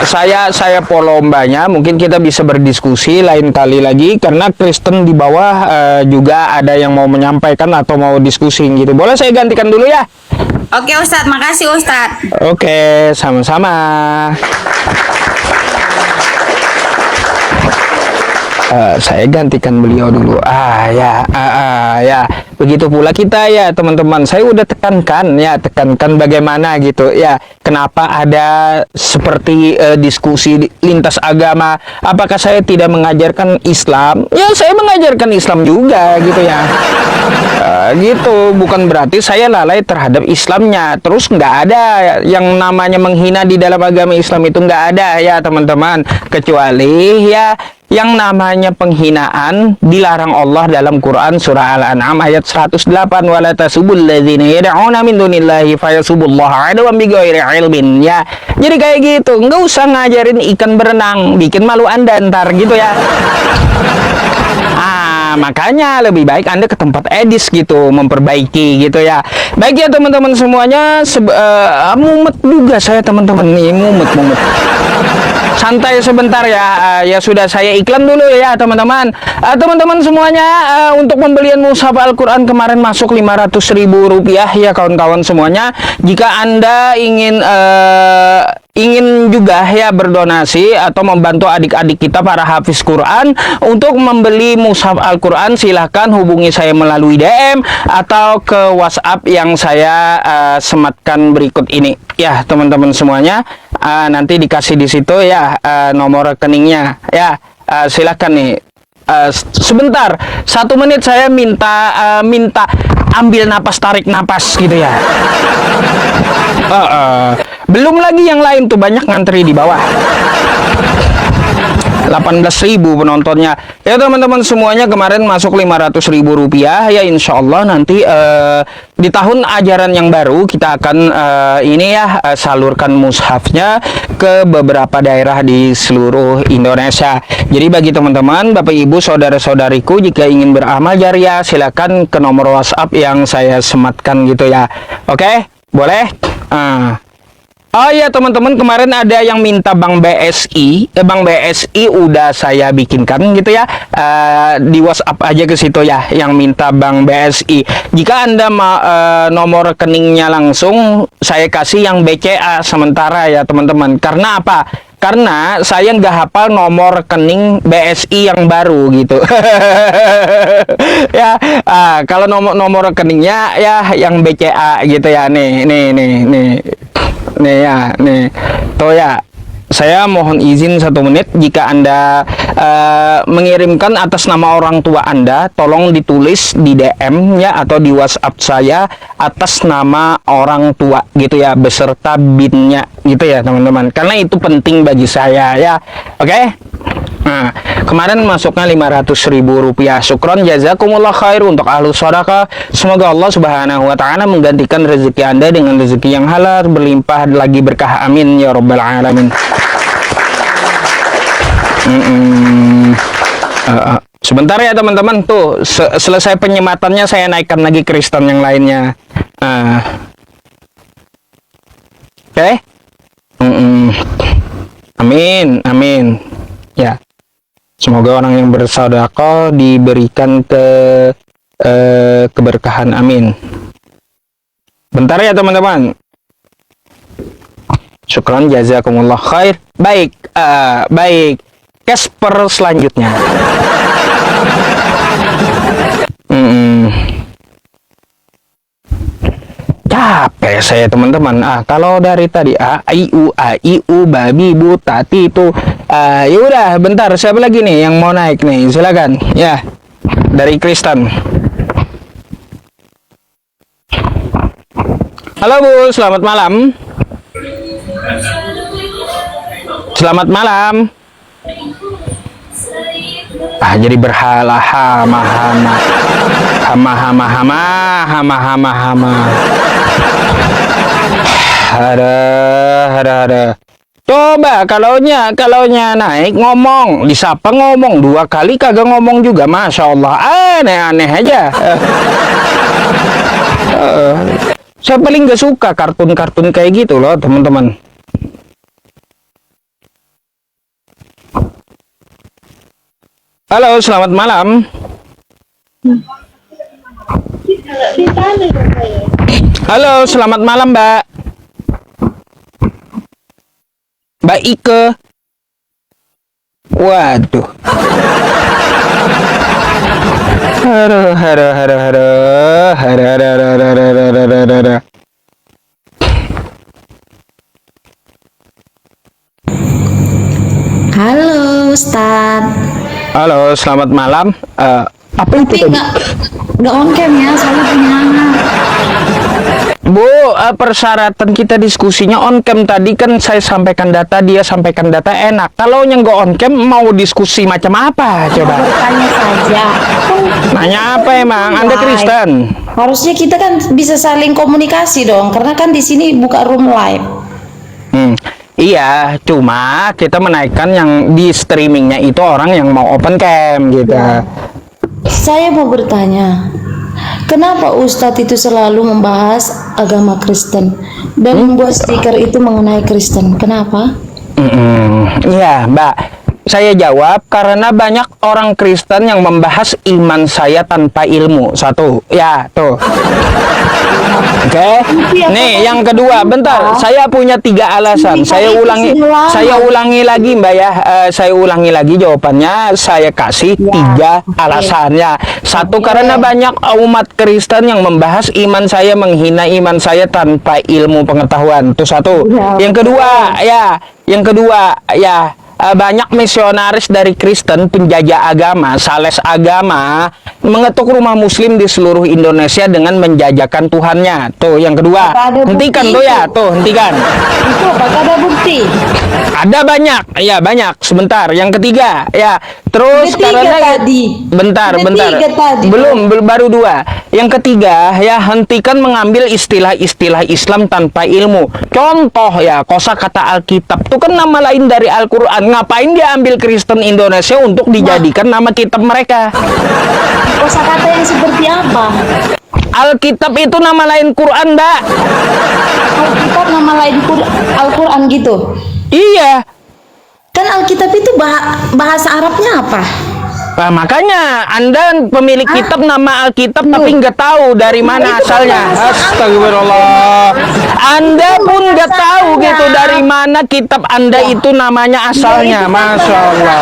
Saya follow Mbaknya, mungkin kita bisa berdiskusi lain kali lagi karena Kristen di bawah juga ada yang mau menyampaikan atau mau diskusi gitu. Boleh saya gantikan dulu ya? Oke Ustadz, makasih Ustadz. Oke, sama-sama. Saya gantikan beliau dulu. Ya. Begitu pula kita ya teman-teman. Saya udah tekankan bagaimana gitu ya. Kenapa ada seperti diskusi lintas agama? Apakah saya tidak mengajarkan Islam? Ya saya mengajarkan Islam juga gitu ya. Gitu, bukan berarti saya lalai terhadap Islamnya. Terus nggak ada yang namanya menghina di dalam agama Islam itu nggak ada ya teman-teman. Kecuali ya yang namanya penghinaan dilarang Allah dalam Quran surah Al-An'am ayat 108, wala tasubul ladzina yad'una min dunillahi fayasubullaha adwan bighairi ilmin ya. Jadi kayak gitu, nggak usah ngajarin ikan berenang, bikin malu Anda ntar gitu ya. Makanya lebih baik Anda ke tempat edis gitu, memperbaiki gitu ya. Baik ya teman-teman semuanya, mumet juga saya teman-teman nih, mumet. Santai sebentar ya. Ya sudah, saya iklan dulu ya teman-teman. Teman-teman semuanya, untuk pembelian mushaf Al-Quran kemarin masuk Rp500.000 ya kawan-kawan semuanya. Jika Anda ingin juga ya berdonasi atau membantu adik-adik kita para hafiz Quran untuk membeli mushaf Al-Quran, silahkan hubungi saya melalui DM atau ke WhatsApp yang saya sematkan berikut ini ya teman-teman semuanya. Nanti dikasih di situ ya nomor rekeningnya ya. Silahkan nih. Sebentar, 1 menit saya minta ambil napas, tarik napas gitu ya. Belum lagi yang lain tuh banyak ngantri di bawah. 18.000 penontonnya ya teman-teman semuanya. Kemarin masuk Rp500.000 ya, insya Allah nanti di tahun ajaran yang baru kita akan salurkan mushafnya ke beberapa daerah di seluruh Indonesia. Jadi bagi teman-teman, Bapak Ibu, saudara-saudariku, jika ingin beramal jariah silakan ke nomor WhatsApp yang saya sematkan gitu ya. Oke, boleh? Oh iya teman-teman, kemarin ada yang minta Bank BSI. Bank BSI udah saya bikinkan gitu ya. Di WhatsApp aja ke situ ya, yang minta Bank BSI. Jika Anda nomor rekeningnya langsung, saya kasih yang BCA sementara ya teman-teman. Karena apa? Karena saya nggak hafal nomor rekening BSI yang baru gitu. Ya, kalau nomor rekeningnya ya yang BCA gitu ya. Nih tuh ya. Saya mohon izin 1 menit. Jika Anda mengirimkan atas nama orang tua Anda, tolong ditulis di DM ya atau di WhatsApp saya atas nama orang tua gitu ya, beserta BIN-nya gitu ya teman-teman. Karena itu penting bagi saya ya. Oke? Nah, kemarin masuknya Rp500.000. Syukron jazakumullah khair untuk ahlus sedekah. Semoga Allah Subhanahu wa taala menggantikan rezeki Anda dengan rezeki yang halal, berlimpah lagi berkah. Amin ya rabbal alamin. Sebentar ya teman-teman, tuh selesai penyematannya saya naikkan lagi Kristen yang lainnya. Oke? Amin ya. Semoga orang yang bersedekah diberikan keberkahan. Amin. Bentar ya teman-teman. Syukran jazakumullah khair. Baik. Casper selanjutnya. Capek saya teman-teman. Kalau dari tadi a i u babi buta itu ya udah bentar, siapa lagi nih yang mau naik nih? Silakan. Ya. Dari Kristen. Halo Bu, selamat malam. Selamat malam. Jadi berhala hama. Ada. Coba kalaunya naik ngomong, disapa ngomong, 2 kali kagak ngomong juga, Masya Allah, aneh-aneh aja. Saya paling gak suka kartun-kartun kayak gitu loh, teman-teman. Halo, selamat malam. Halo, selamat malam, Mbak. Mbak Ike. Waduh. Halo Ustadz. Halo, selamat malam. Apa itu tadi? Nggak on cam ya, soalnya punya anak. Bu, persyaratan kita diskusinya on cam. Tadi kan saya sampaikan data, dia sampaikan data, enak. Kalau yang nggak on cam, mau diskusi macam apa? Coba. Bertanya saja. Nanya apa emang? Anda Kristen? Harusnya kita kan bisa saling komunikasi dong, karena kan di sini buka room live. Iya, cuma kita menaikkan yang di streamingnya itu orang yang mau open cam gitu. Saya mau bertanya, kenapa Ustadz itu selalu membahas agama Kristen dan membuat stiker itu mengenai Kristen? Kenapa? Iya, Mbak. Saya jawab karena banyak orang Kristen yang membahas iman saya tanpa ilmu. Satu, ya tuh. Oke. Nih, yang kedua, bentar. Saya punya 3 alasan. Saya ulangi lagi, Mbak ya. Saya ulangi lagi jawabannya. Saya kasih 3 alasannya. Satu, karena banyak umat Kristen yang membahas iman saya, menghina iman saya tanpa ilmu pengetahuan. Itu satu. Yang kedua, banyak misionaris dari Kristen, penjajah agama, sales agama, mengetuk rumah muslim di seluruh Indonesia dengan menjajakan Tuhannya. Tuh, yang kedua. Hentikan tuh ya, tuh, hentikan. Itu apakah ada bukti? Ada banyak, ya banyak. Sebentar, yang ketiga, ya. Terus karena tadi. Bentar. Tadi. Belum, baru 2. Yang ketiga, ya, hentikan mengambil istilah-istilah Islam tanpa ilmu. Contoh ya, kosakata Alkitab itu kan nama lain dari Al-Qur'an. Ngapain dia ambil Kristen Indonesia untuk dijadikan nama kitab mereka? Kosakata yang seperti apa? Alkitab itu nama lain Quran, Mbak. Alkitab nama lain Al-Quran gitu. Iya. Kan Alkitab itu bahasa Arabnya apa? Nah, makanya Anda pemilik kitab nama Alkitab tapi nggak tahu dari mana asalnya. Astagfirullah. Anda pun nggak tahu gitu dari mana kitab Anda itu namanya asalnya. Masya Allah.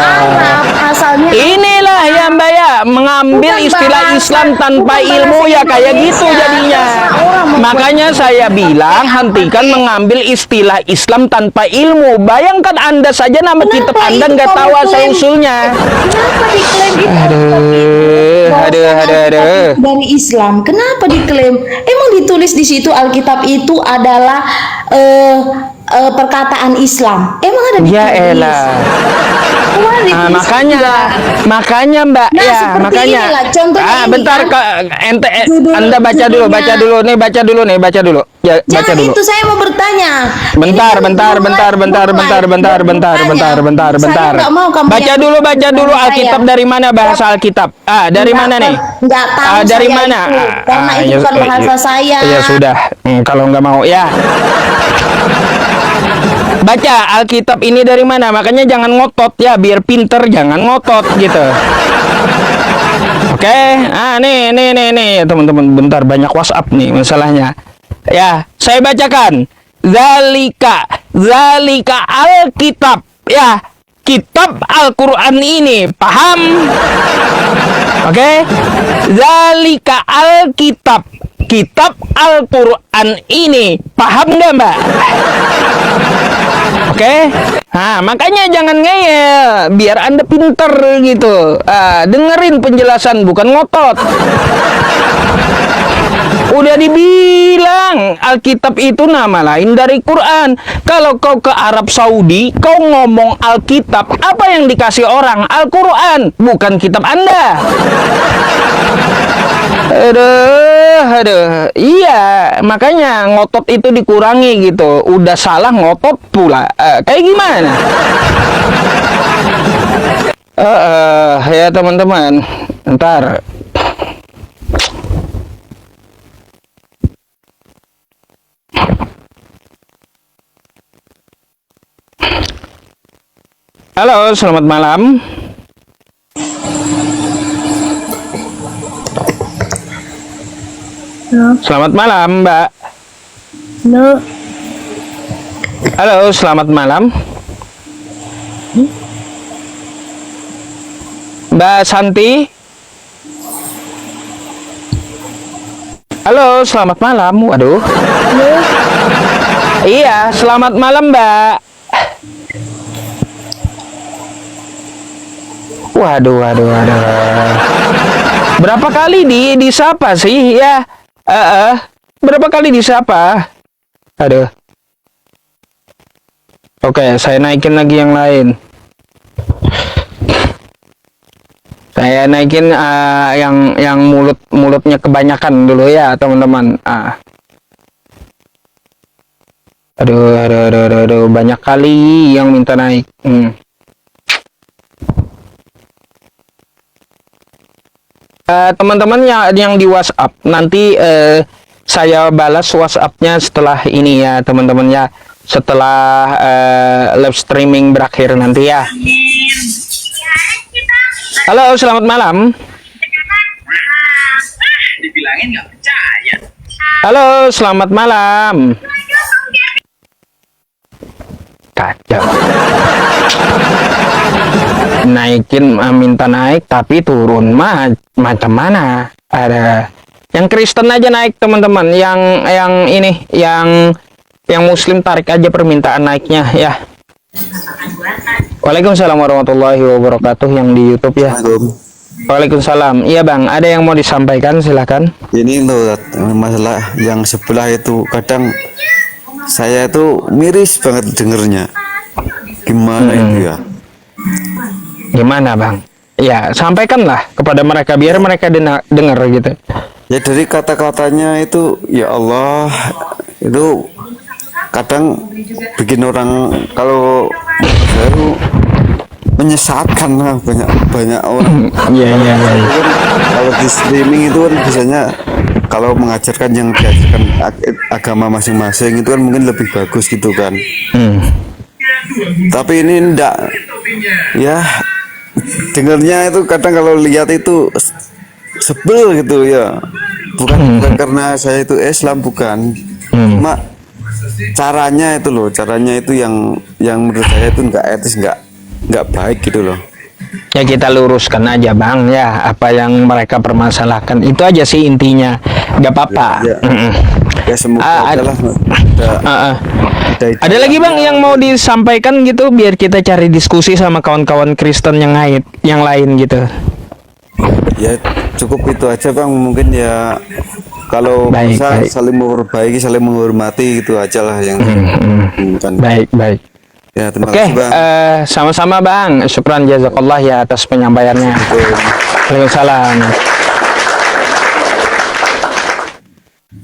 Inilah ya Mbak ya, mengambil istilah Islam tanpa ilmu ya kayak gitu jadinya. Makanya saya bilang hentikan mengambil istilah Islam tanpa ilmu. Bayangkan Anda saja nama kitab Anda nggak tahu asal usulnya. Aduh. Dari Islam, kenapa diklaim? Emang ditulis di situ Alkitab itu adalah perkataan Islam. Emang ada di ya elah. Makanya Mbak, nah, ya makanya. Bentar ente Anda baca dulu nih, baca dulu. Ya, baca dulu. Itu saya mau bertanya. Bentar. Baca dulu Alkitab dari mana bahasa Alkitab? Dari mana nih? Enggak tahu. Dari mana? Karena itu bukan bahasa saya. Ya sudah. Kalau nggak mau ya. Baca Alkitab ini dari mana? Makanya jangan ngotot ya, biar pinter jangan ngotot gitu. Oke. Nih teman-teman, bentar banyak WhatsApp nih masalahnya. Ya, saya bacakan. Zalika Alkitab. Ya, kitab Al-Qur'an ini, paham? Oke. Zalika Alkitab. kitab Al-Quran ini. Paham nggak, Mbak? Oke? Nah, makanya jangan ngeyel, biar Anda pinter gitu. Dengerin penjelasan, bukan ngotot. Udah dibilang Alkitab itu nama lain dari Quran. Kalau kau ke Arab Saudi, kau ngomong Alkitab, apa yang dikasih orang? Al-Quran, bukan kitab Anda. Aduh, iya, makanya ngotot itu dikurangi gitu. Udah salah ngotot pula. Kayak gimana? Ya teman-teman, ntar. Halo, selamat malam. Selamat malam, Mbak. Halo, selamat malam. Mbak Santi. Halo, selamat malam. Waduh. Iya, selamat malam, Mbak. Waduh. Berapa kali disapa sih ya? Berapa kali disapa? Aduh. Oke, saya naikin lagi yang lain. Saya naikin yang mulutnya kebanyakan dulu ya, teman-teman. Aduh, banyak kali yang minta naik. Teman-teman yang di WhatsApp, nanti saya balas WhatsApp-nya setelah ini ya, teman-teman ya, setelah live streaming berakhir nanti ya. Halo, selamat malam. Dibilangin nggak percaya. Halo, selamat malam. Kacau. Naikin, minta naik tapi turun macam mana? Ada yang Kristen aja naik, teman-teman. Yang ini, yang Muslim tarik aja permintaan naiknya ya. Waalaikumsalam warahmatullahi wabarakatuh yang di YouTube ya. Waalaikumsalam. Iya Bang, ada yang mau disampaikan, silakan. Ini loh masalah yang sebelah itu, kadang saya itu miris banget dengernya. Gimana itu ya? Gimana Bang? Ya, sampaikanlah kepada mereka biar mereka dengar gitu. Ya dari kata-katanya itu, ya Allah, itu kadang bikin orang, kalau saya itu menyesatkan lah, banyak orang. Iya. Kalau di streaming itu kan biasanya kalau mengajarkan yang diajarkan agama masing-masing itu kan mungkin lebih bagus gitu kan. Tapi ini enggak. Ya dengarnya itu kadang kalau lihat itu sebel gitu ya. Bukan karena saya itu Islam, bukan. Cuma caranya itu loh, caranya itu yang menurut saya itu enggak etis, enggak baik gitu loh. Ya kita luruskan aja Bang ya, apa yang mereka permasalahkan itu aja sih intinya. Gak apa-apa. Ya semoga adalah ada lagi Bang yang mau disampaikan gitu, biar kita cari diskusi sama kawan-kawan Kristen yang lain gitu. Ya cukup itu aja Bang, mungkin ya kalau bisa saling memperbaiki, saling menghormati, gitu aja lah yang baik. Ya, terima kasih Bang. Sama-sama Bang, syukran jazakallah ya atas penyampaiannya. Waalaikumsalam.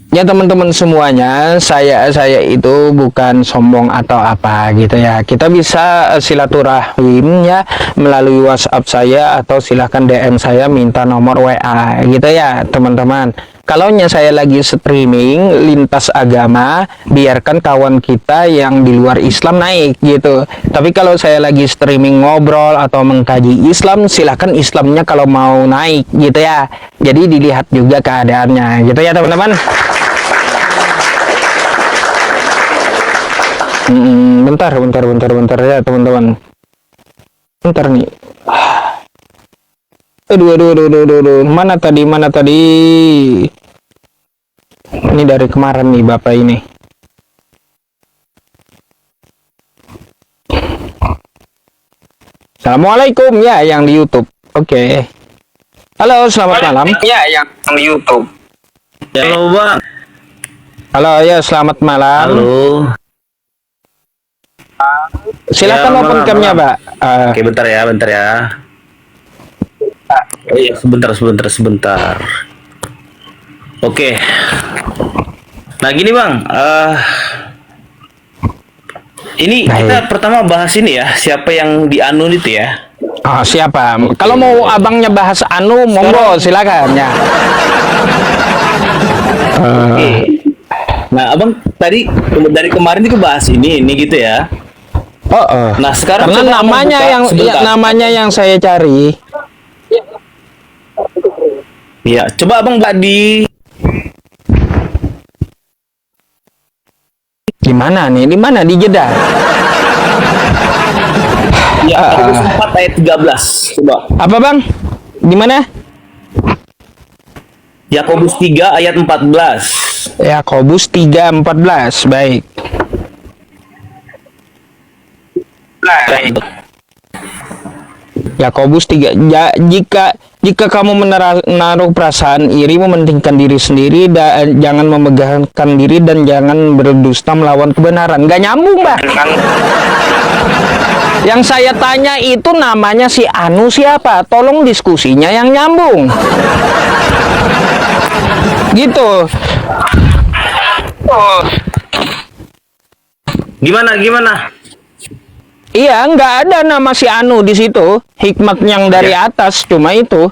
Ya teman-teman semuanya, saya itu bukan sombong atau apa gitu ya. Kita bisa silaturahim ya melalui WhatsApp saya, atau silahkan DM saya minta nomor WA gitu ya teman-teman. Kalau saya lagi streaming lintas agama, biarkan kawan kita yang di luar Islam naik gitu. Tapi kalau saya lagi streaming ngobrol atau mengkaji Islam, silahkan Islamnya kalau mau naik gitu ya. Jadi dilihat juga keadaannya gitu ya teman-teman. Bentar ya teman-teman. Bentar nih. Aduh. Mana tadi? Ini dari kemarin nih Bapak ini. Assalamualaikum ya yang di YouTube. Oke. Halo, selamat malam. Ya, yang di YouTube. Halo Bang. Halo ya, selamat malam. Halo. Silakan Ya, open malam, cam-nya, malam. Pak. Oke, bentar ya. Iya, sebentar. Oke. Nah, gini Bang. Ini kita pertama bahas ini ya, siapa yang dianun itu ya. Siapa? Kalau mau abangnya bahas anu, monggo silakan ya. Oke. Nah, Abang tadi dari kemarin itu bahas ini gitu ya. Nah, sekarang Karena coba Abang namanya buka yang sebentar. namanya yang saya cari. Iya, coba Abang buka di Gimana nih? Di mana? Di Jeddah. ya, Yakobus 4 ayat 13. Coba. Apa, Bang? Di mana? Yakobus 3 ayat 14. Yakobus 3:14. Baik. Yakobus 3. Jika kamu menaruh perasaan iri, mementingkan diri sendiri, dan jangan memegahkan diri, dan jangan berdusta melawan kebenaran. Nggak nyambung, Bang. Yang saya tanya itu namanya si Anu siapa? Tolong diskusinya yang nyambung. Gitu. Gimana? Iya, nggak ada nama si Anu di situ. Hikmat yang dari atas cuma itu.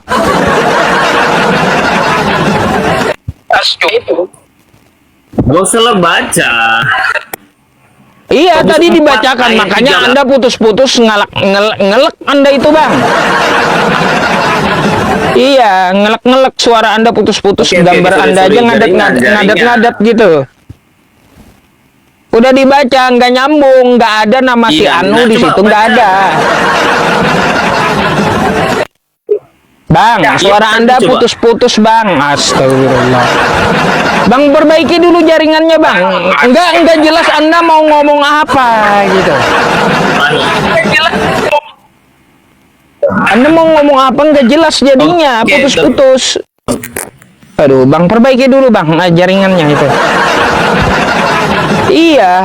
Gak usah baca. Iya, Yakobus tadi 4 dibacakan, ayat makanya 13. Anda putus-putus ngelek Anda itu, Bang. Iya, ngelek suara Anda putus-putus, Oke, gambar sorry, Anda aja jaringan. ngadet gitu. Udah dibaca, nggak nyambung, nggak ada nama si Iya, Anu nah, di coba situ, nggak baca. ada. Bang, suara iya, Anda coba. putus-putus, Bang. Astagfirullah. Bang, perbaiki dulu jaringannya, Bang. Enggak jelas Anda mau ngomong apa gitu. Anda mau ngomong apa nggak jelas jadinya, Oke, putus-putus. Aduh, Bang, perbaiki dulu, Bang, jaringannya itu. Iya,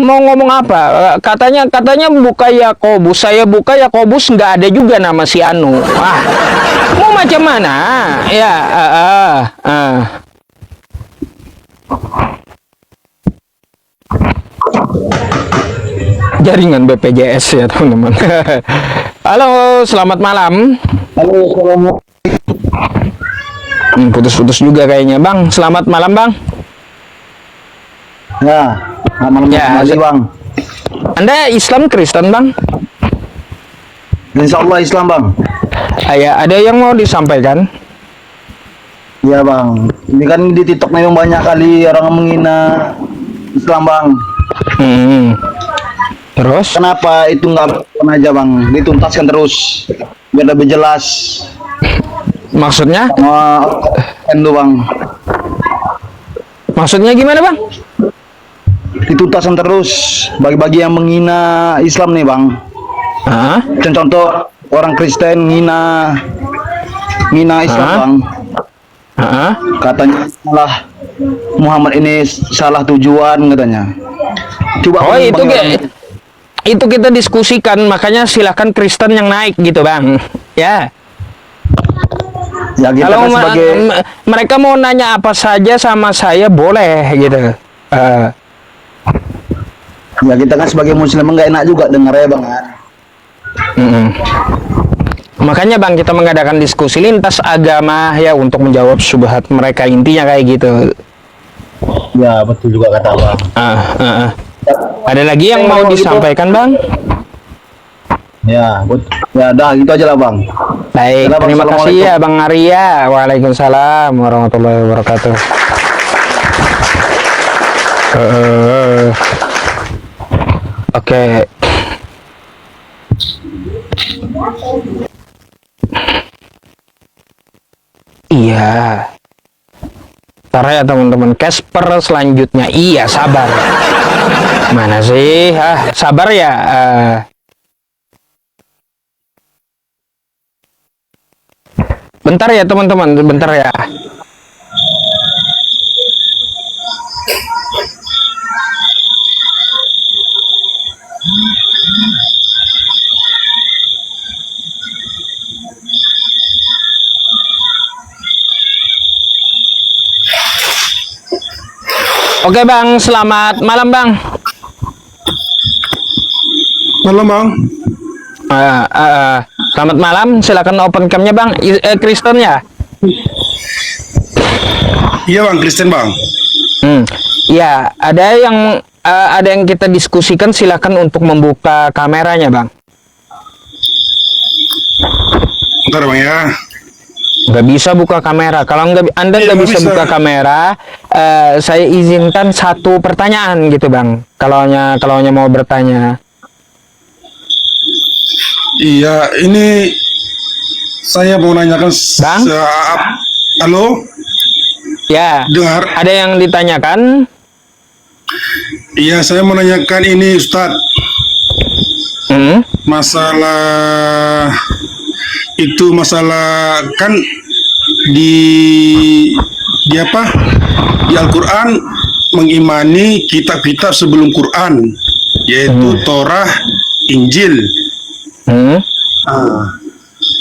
mau ngomong apa? Katanya buka Yakobus. Saya buka Yakobus, nggak ada juga nama si Anu. Mau macam mana? Ya, jaringan BPJS ya, teman-teman. Halo, selamat malam. Halo, assalamualaikum. Putus-putus juga kayaknya, Bang. Selamat malam, Bang. Ya, malam Ya, kembali Bang. Anda Islam Kristen, Bang? Insya Allah Islam Bang. Ada yang mau disampaikan? Iya Bang. Ini kan di TikTok memang banyak kali orang menghina Islam Bang. Terus? Kenapa itu nggak aja Bang? Dituntaskan terus biar lebih jelas. Maksudnya? Sama itu Bang. Maksudnya gimana, Bang? Dituntaskan terus bagi-bagi yang menghina Islam nih Bang. Dan contoh orang Kristen menghina Islam Bang. Katanya salah, Muhammad ini salah tujuan katanya. Coba itu kita diskusikan, makanya silakan Kristen yang naik gitu, Bang. Ya. Ya kita Kalau kan sebagai mereka mau nanya apa saja sama saya boleh gitu. ya kita kan sebagai Muslim nggak enak juga dengar ya Bang. Makanya Bang, kita mengadakan diskusi lintas agama ya untuk menjawab syubhat mereka, intinya kayak gitu. Ya betul juga kata Bang. Ada lagi yang mau disampaikan, Bang? Ya, ya dah gitu aja lah Bang. Baik, Bang. terima kasih Assalamualaikum. ya Bang Arya. Waalaikumsalam warahmatullahi wabarakatuh. Oke. Iya. Bentar ya teman-teman, Casper selanjutnya. Iya, sabar. Mana sih? Sabar ya. Bentar ya teman-teman, bentar ya. Oke Bang, selamat malam Bang. Malam Bang. Selamat malam, silakan open cam-nya Bang. Kristen ya? Iya Bang, Kristen Bang. Ya, ada yang kita diskusikan, silakan untuk membuka kameranya Bang. Bentar Bang ya. Nggak bisa buka kamera. Kalau Anda nggak bisa buka kamera, saya izinkan satu pertanyaan gitu Bang. Kalau mau bertanya. Iya, ini saya mau nanyakan. Bang? Halo? Ya. Dengar? Ada yang ditanyakan? Iya, saya mau nanyakan ini Ustadz. Masalah kan di apa? Di Al-Qur'an mengimani kitab-kitab sebelum Quran, yaitu Torah, Injil.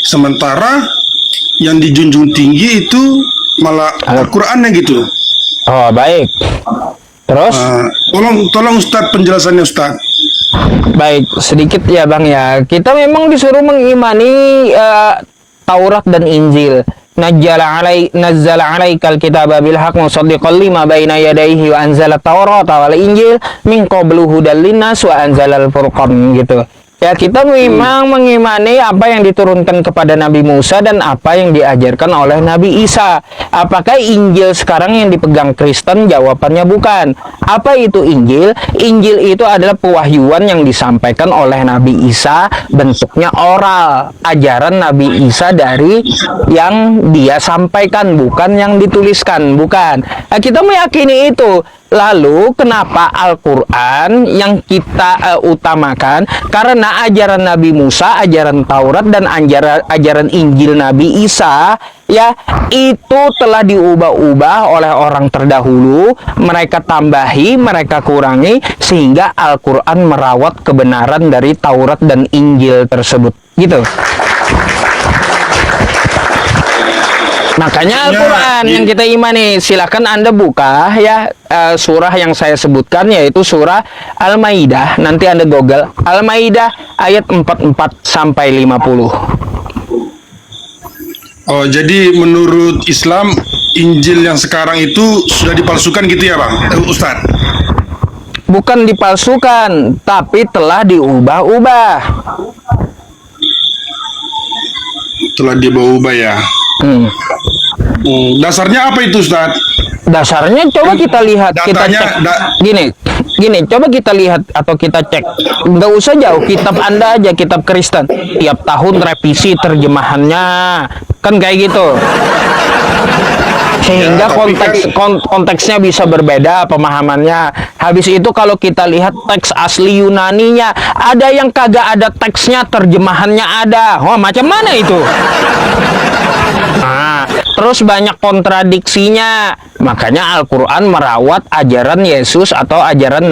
Sementara yang dijunjung tinggi itu malah Al-Qur'annya gitu. Oh, baik. Terus? Tolong Ustadz penjelasannya Ustadz. Baik, sedikit ya Bang ya. Kita memang disuruh mengimani Taurat dan Injil. Nazzala 'alaikal kitaba bil haqq musaddiqan lima baina yadayhi wa anzala Taurata wal Injil min qablu hudal linnas wa anzalal furqan gitu. Ya, kita memang mengimani apa yang diturunkan kepada Nabi Musa dan apa yang diajarkan oleh Nabi Isa. Apakah Injil sekarang yang dipegang Kristen? Jawabannya bukan. Apa itu Injil? Injil itu adalah pewahyuan yang disampaikan oleh Nabi Isa, bentuknya oral. Ajaran Nabi Isa dari yang dia sampaikan, bukan yang dituliskan, bukan. Nah, kita meyakini itu. Lalu kenapa Al-Quran yang kita utamakan? Karena ajaran Nabi Musa, ajaran Taurat, dan ajaran Injil Nabi Isa, ya, itu telah diubah-ubah oleh orang terdahulu. Mereka tambahi, mereka kurangi, sehingga Al-Quran merawat kebenaran dari Taurat dan Injil tersebut. Gitu. Makanya Al-Quran yang kita imani. Silakan Anda buka ya surah yang saya sebutkan, yaitu surah Al-Maidah. Nanti Anda Google Al-Maidah ayat 44 sampai 50. Oh, jadi menurut Islam Injil yang sekarang itu sudah dipalsukan gitu ya Bang, Ustadz? Bukan dipalsukan, tapi telah diubah-ubah. Telah diubah-ubah ya. Dasarnya apa itu Ustaz? Dasarnya coba kita lihat, kita cek. Gini, coba kita lihat atau kita cek. Nggak usah jauh, kitab Anda aja, kitab Kristen. Tiap tahun revisi terjemahannya, kan kayak gitu. Sehingga konteksnya bisa berbeda pemahamannya. Habis itu kalau kita lihat teks asli Yunaninya, ada yang kagak ada teksnya, terjemahannya ada. Wah, macam mana itu? Nah, terus banyak kontradiksinya. Makanya Al-Quran merawat ajaran Yesus atau ajaran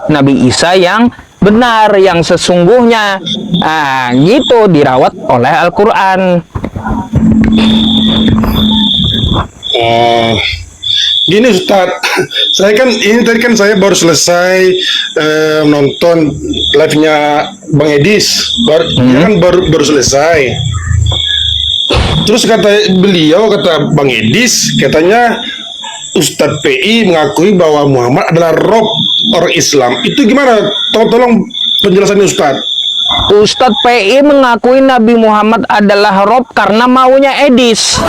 Nabi Isa yang benar, yang sesungguhnya. Nah, gitu dirawat oleh Al-Quran. Gini Ustaz, saya kan tadi saya baru selesai nonton live-nya Bang Edis, baru selesai. Terus kata Bang Edis, katanya Ustadz PI mengakui bahwa Muhammad adalah roh orang Islam. Itu gimana? Tolong penjelasannya Ustadz. Ustadz PI mengakui Nabi Muhammad adalah roh karena maunya Edis.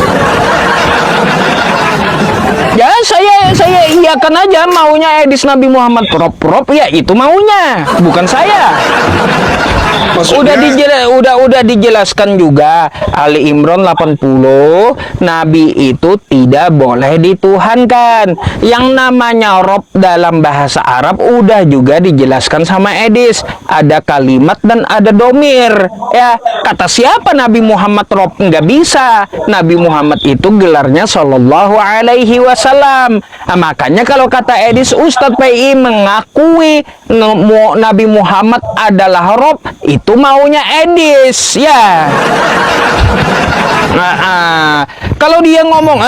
Ya, saya saya iyakan aja maunya edis Nabi Muhammad Prop ya itu maunya, bukan saya. Udah dijelaskan juga Ali Imran 80 Nabi itu tidak boleh dituhankan. Yang namanya Rob dalam bahasa Arab udah juga dijelaskan sama Edis, ada kalimat dan ada domir ya. Kata siapa Nabi Muhammad Rob? Nggak bisa. Nabi Muhammad itu gelarnya Shallallahu Alaihi Wasallam. Nah, makanya kalau kata Edis, Ustadz PI mengakui Nabi Muhammad adalah Rob, itu maunya Edis ya. Kalau dia ngomong,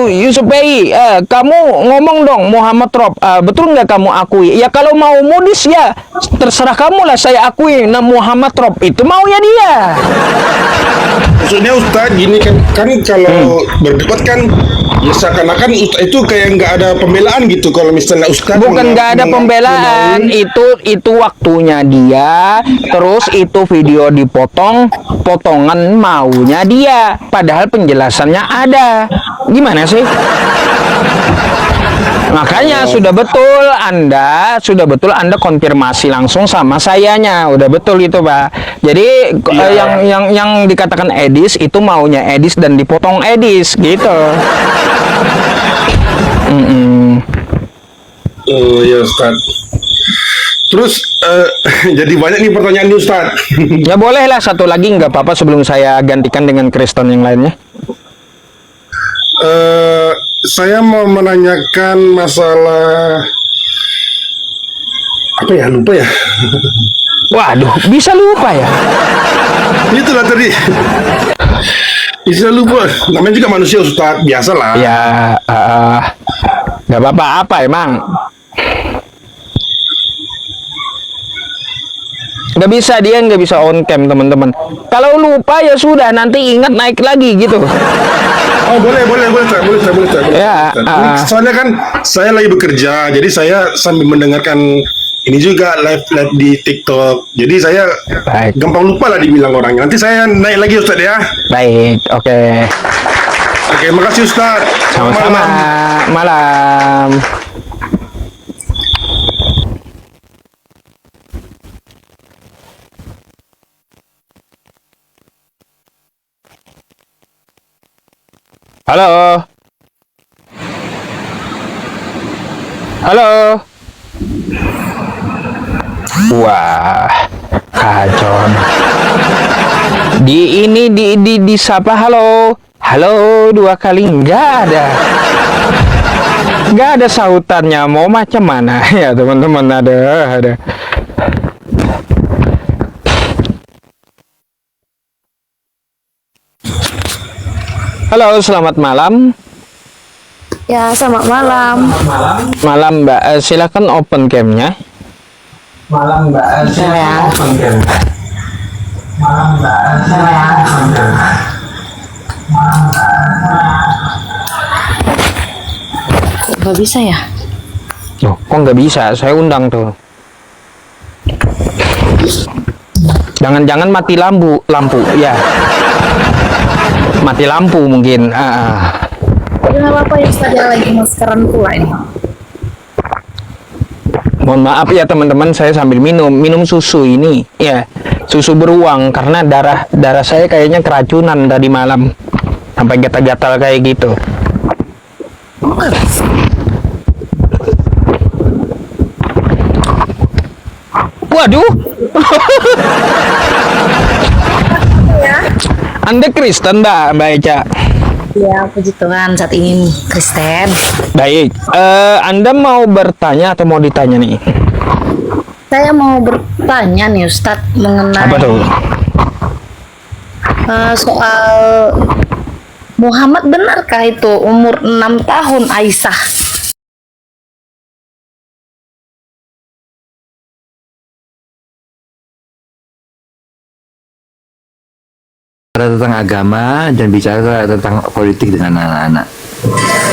Yusuf PI, kamu ngomong dong Muhammad Rob, betul nggak kamu akui? Ya kalau mau modis ya terserah kamu lah, saya akui Muhammad Rob, itu maunya dia. Maksudnya Ustadz gini kan kalau berdebat kan ya seakan-akan Ustadz itu kayak nggak ada pembelaan gitu. Kalau misalnya Ustadz bukan nggak ada pembelaan, itu waktunya dia, terus itu video dipotong, potongan maunya dia, padahal penjelasannya ada. Gimana sih? Makanya sudah betul Anda konfirmasi langsung sama sayanya, udah betul itu Pak. Jadi yang dikatakan Edis itu maunya Edis dan dipotong Edis gitu. Oh ya Ustaz. Terus jadi banyak nih pertanyaan nih Ustaz. Ya bolehlah satu lagi nggak apa-apa sebelum saya gantikan dengan Kristen yang lainnya. Saya mau menanyakan masalah apa ya, lupa ya. Waduh, bisa lupa ya? Itulah tadi. Bisa lupa. Namanya juga manusia Ustaz, biasalah. Ya, nggak apa-apa emang. Dia nggak bisa on cam teman-teman. Kalau lupa ya sudah, nanti ingat naik lagi gitu. Oh boleh. Ya, soalnya kan saya lagi bekerja, jadi saya sambil mendengarkan ini juga live di TikTok. Jadi saya gampang lupa lah dibilang orangnya. Nanti saya naik lagi Ustaz ya. Baik, oke. Oke, makasih Ustaz. Sama-sama. Malam. Halo. Wah, kacau. Disapa halo 2 kali nggak ada sautannya, mau macam mana ya teman-teman. Ada. Halo, selamat malam. Ya, selamat malam. Malam Mbak, silakan open cam-nya. Malam Mbak, silakan open cam-nya. Nggak bisa ya? Loh, kok nggak bisa? Saya undang tuh. Jangan-jangan mati lampu ya. Mati lampu mungkin. Kenapa apa yang saja lagi maskeran pula ini? Mohon maaf ya teman-teman, saya sambil minum susu ini ya, susu beruang karena darah saya kayaknya keracunan tadi malam sampai gatal-gatal kayak gitu. Waduh. Anda Kristen Mbak Eca? Ya, puji Tuhan, saat ini Kristen. Baik, Anda mau bertanya atau mau ditanya nih? Saya mau bertanya nih Ustadz mengenai apa tuh? Soal Muhammad, benarkah itu umur 6 tahun Aisyah? Tentang agama dan bicara tentang politik dengan anak-anak.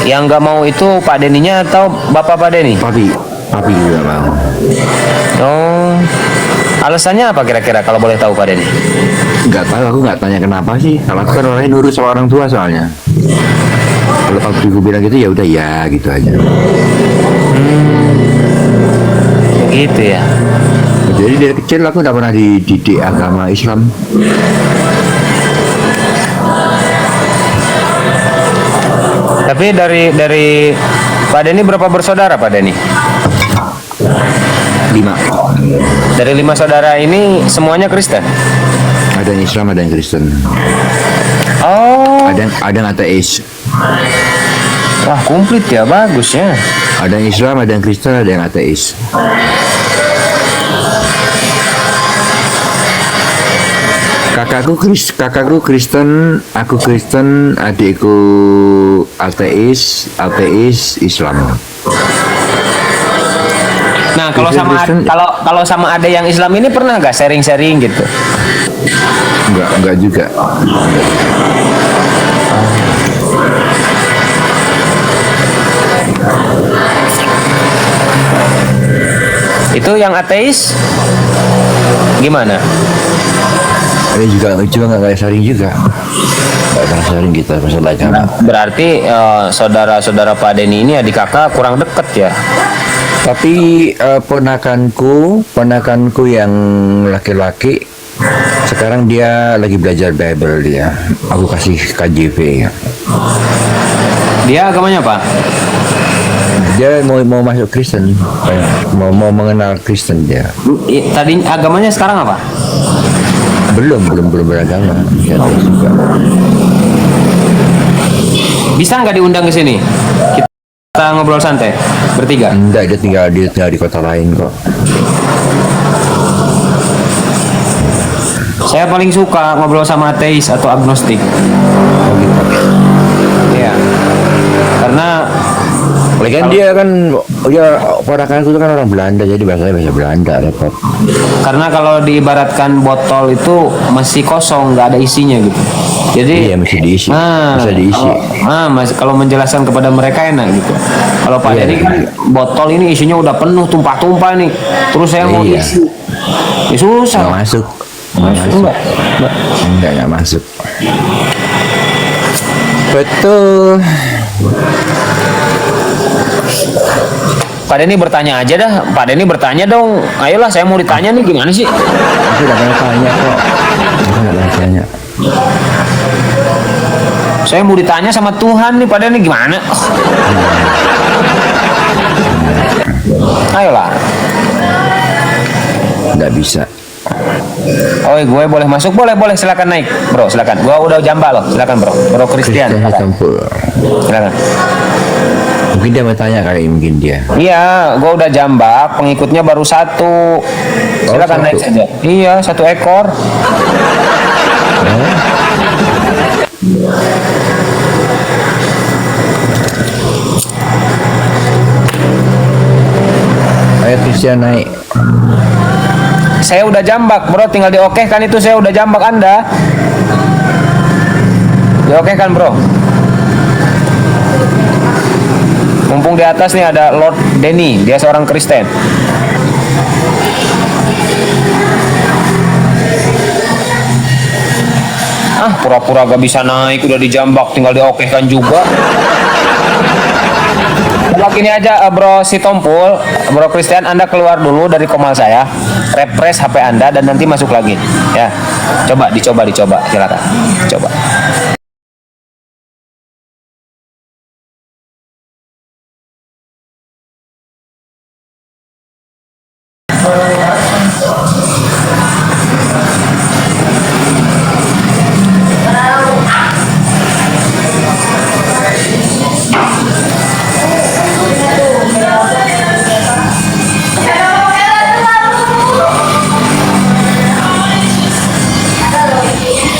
Yang nggak mau itu Pak Deninya atau Bapak Pak Deni? Papi juga mau. Oh, Alasannya apa kira-kira kalau boleh tahu Pak Denny? Nggak tahu, aku nggak tanya kenapa sih. Kalau aku kan orangnya nurut sama orang tua soalnya. Kalau pabriku bilang gitu ya udah ya gitu aja. Begitu ya. Jadi dari kecil aku nggak pernah dididik agama Islam. Tapi dari Pak Denny berapa bersaudara Pak Denny? 5. Dari 5 saudara ini semuanya Kristen? Ada yang Islam, ada yang Kristen. Oh. Ada yang ateis. Wah, komplit ya, bagus ya. Ada yang Islam, ada yang Kristen, ada yang ateis. Kakakku Kristen, aku Kristen, adikku ateis, Islam. Nah, kalau sama ada yang Islam ini pernah nggak sharing-sharing gitu? Enggak juga. Itu yang ateis gimana? Ada juga nggak kayak sharing juga. Nggak pernah sharing kita masalah agama. Berarti saudara-saudara Pak Denny ini adik kakak kurang deket ya? Tapi ponakanku yang laki-laki sekarang dia lagi belajar Bible dia. Aku kasih KJV ya. Dia agamanya apa? Dia mau masuk Kristen, mau mengenal Kristen dia. Tadi agamanya sekarang apa? Belum beragama. Ya, juga. Bisa nggak diundang ke sini? Kita ngobrol santai bertiga. Enggak, dia tinggal di kota lain kok. Saya paling suka ngobrol sama ateis atau agnostik. Oh gitu. Iya. Karena kan dia ponakanku itu kan orang Belanda, jadi bahasanya bahasa Belanda repot. Karena kalau diibaratkan botol itu masih kosong, nggak ada isinya gitu. Jadi iya, mesti diisi. Bisa diisi. Kalau menjelaskan kepada mereka enak gitu. Kalau Pak Denny kan botol ini isinya udah penuh, tumpah-tumpah nih. Terus saya mau isi. Ya susah. Nggak masuk. Nggak masuk. Betul. Pak Denny bertanya aja dah. Pak Denny bertanya dong. Ayolah, saya mau ditanya nih, gimana sih? Aku udah pernah tanya kok. Tanya. Saya mau ditanya sama Tuhan nih, Pak Denny gimana? Ayolah. Nggak bisa. Oh, gue boleh masuk? Boleh, silakan naik, bro, silakan. Gua udah jamba loh, silakan bro Christian. Silakan. Mungkin dia mau tanya kali, mungkin dia. Iya, gua udah jambak, pengikutnya baru 1. Silakan naik saja. Iya, 1 ekor. Ayo Christian naik. Saya udah jambak, bro, tinggal diokeh kan itu, saya udah jambak Anda. Diokeh kan, bro? Mumpung di atas nih ada Lord Denny, dia seorang Kristen. Pura-pura gak bisa naik, udah dijambak, tinggal diokehkan juga. Gini aja, bro si Tompul, bro Christian, Anda keluar dulu dari komal saya, refresh HP Anda dan nanti masuk lagi, ya. Dicoba, silakan, coba.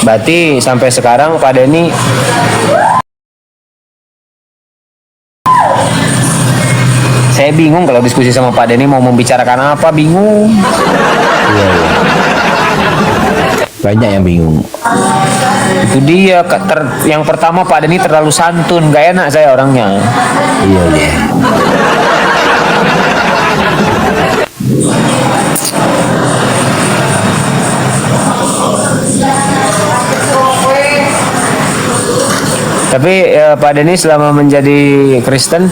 Berarti sampai sekarang Pak Denny saya bingung kalau diskusi sama Pak Denny mau membicarakan apa, bingung. Iya. Banyak yang bingung. Itu dia, yang pertama Pak Denny terlalu santun, gak enak saya orangnya. Iya. Tapi Pak Denny selama menjadi Kristen,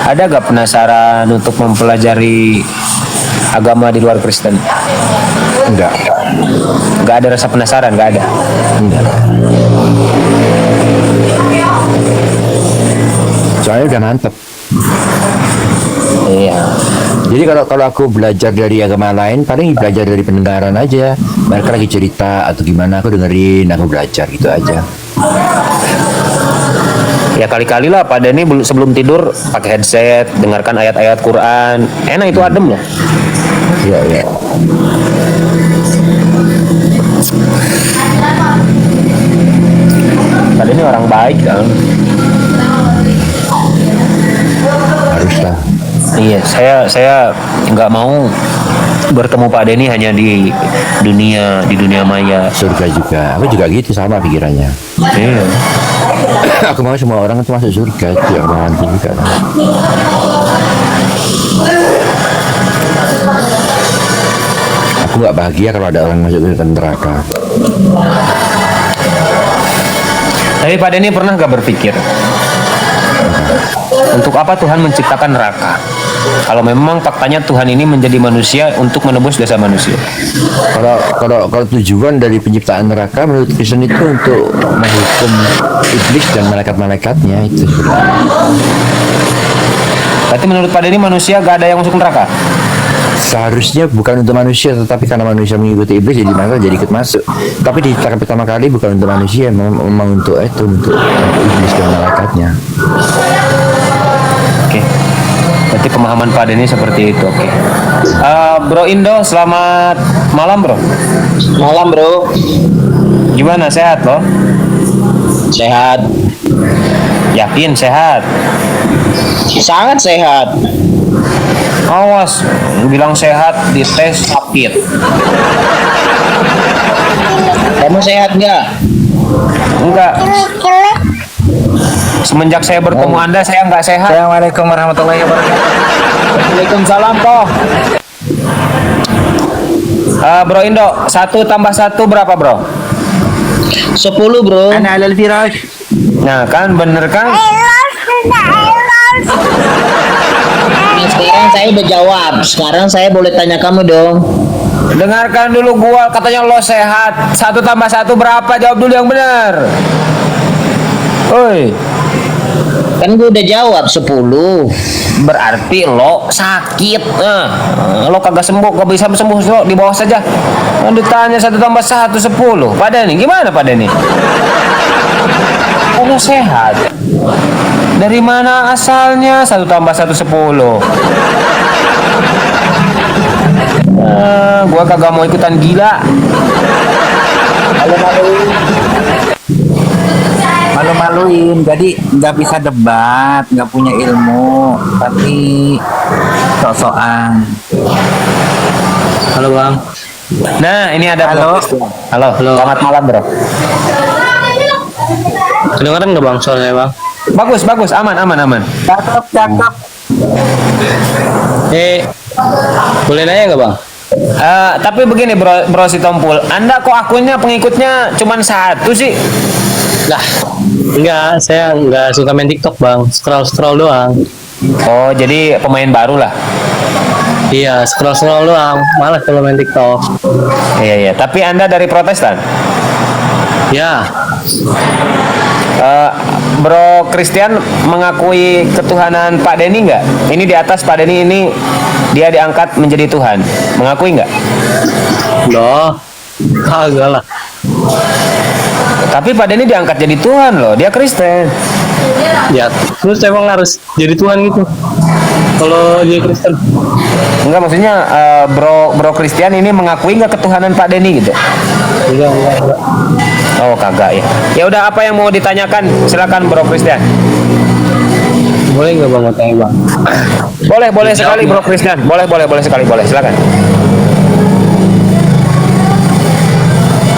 ada gak penasaran untuk mempelajari agama di luar Kristen? Enggak. Enggak ada rasa penasaran, enggak ada. Enggak. Soalnya udah mantep. Iya. Jadi kalau aku belajar dari agama lain, paling belajar dari pendengaran aja. Mereka lagi cerita atau gimana, aku dengerin, aku belajar gitu aja. Ya kali-kali lah Pak Denny sebelum tidur pakai headset, dengarkan ayat-ayat Quran. Enak itu, adem loh. Iya, iya. Pak Denny orang baik kan. Haruslah. Iya, saya nggak mau bertemu Pak Denny hanya di dunia maya. Surga juga. Aku juga gitu, sama pikirannya. Iya. Aku mau semua orang itu masuk surga, itu yang nanti juga. Aku nggak bahagia kalau ada orang masuk ke neraka. Tapi Pak Denny pernah nggak berpikir untuk apa Tuhan menciptakan neraka? Kalau memang faktanya Tuhan ini menjadi manusia untuk menebus dosa manusia. Kalau tujuan dari penciptaan neraka menurut Kristen itu untuk menghukum iblis dan malaikat-malaikatnya itu. Berarti menurut Pak Denny manusia gak ada yang masuk neraka? Seharusnya bukan untuk manusia, tetapi karena manusia mengikuti iblis jadi maka jadi ikut masuk. Tapi diciptakan pertama kali bukan untuk manusia, memang untuk untuk iblis dan malaikatnya. Oke. Berarti pemahaman Pak Denny seperti itu. Oke. Bro Indo, selamat malam bro. Malam bro. Gimana, sehat lo? Sehat. Yakin sehat? Sangat sehat. Awas, bilang sehat dites sakit. Kamu sehat nggak? Enggak. Semenjak saya bertemu Anda, saya nggak sehat. Assalamualaikum warahmatullahi wabarakatuh. Waalaikumsalam toh. Bro Indo, 1 tambah 1 berapa bro? 10 bro. Ana alal firash. Nah kan bener kan? Nah, sekarang saya udah jawab. Sekarang saya boleh tanya kamu dong. Dengarkan dulu gua, katanya lo sehat. 1 tambah 1 berapa? Jawab dulu yang benar. Oi. Kan gue udah jawab 10. Berarti lo sakit. Lo kagak sembuh, gak bisa sembuh, lo di bawah saja. Ditanya 1 tambah 1 10. Pak Denny, gimana Pak Denny? Lo sehat. Dari mana asalnya 1 tambah 1 10? Gua kagak mau ikutan gila. Malu-maluin, jadi nggak bisa debat, nggak punya ilmu, tapi sok-sokan. Halo bang. Nah ini ada halo. Halo. Selamat malam bro. Kedengeran nggak bang soalnya bang? Bagus, aman. Cakep. Boleh nanya nggak bang? Tapi begini bro si Tompul, Anda kok akunnya pengikutnya cuman 1 sih? Lah, enggak, saya nggak suka main TikTok bang, scroll doang. Oh, jadi pemain baru lah. Iya, scroll doang, malas kalau main TikTok. Iya, tapi Anda dari Protestan? Ya. Bro Christian mengakui ketuhanan Pak Denny nggak? Ini di atas Pak Denny ini dia diangkat menjadi Tuhan, mengakui nggak? Loh, kagak lah. Tapi Pak Denny diangkat jadi Tuhan loh, dia Kristen. Ya, terus emang harus jadi Tuhan gitu? Kalau dia Kristen? Enggak, maksudnya bro Christian ini mengakui nggak ketuhanan Pak Denny gitu? Enggak. Oh kagak ya. Ya udah, apa yang mau ditanyakan? Silakan Bro Christian. Boleh nggak bang tanya bang? Boleh sekali Bro Christian. Boleh sekali, silakan.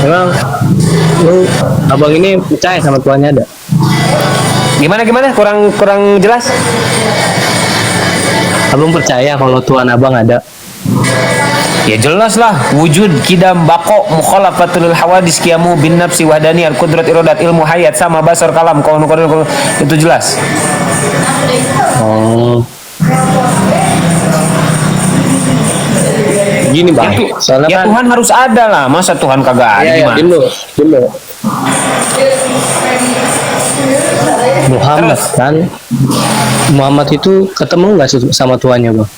Emang lu abang ini percaya sama Tuhannya ada? Gimana? Kurang jelas? Abang percaya kalau Tuhan abang ada? Ya jelas lah, wujud, kidam, bako, mukhalafatul hawadis, qiyamu bin nafsi, wahdani, al-qudrat, iradat, ilmu, hayat, sama, basar, kalam, kaun, itu jelas. Oh. Gini bang, soalnya Ya kan Tuhan harus ada lah, masa Tuhan kagak ada gimana? dulu. Muhammad itu ketemu nggak sama Tuhannya bang?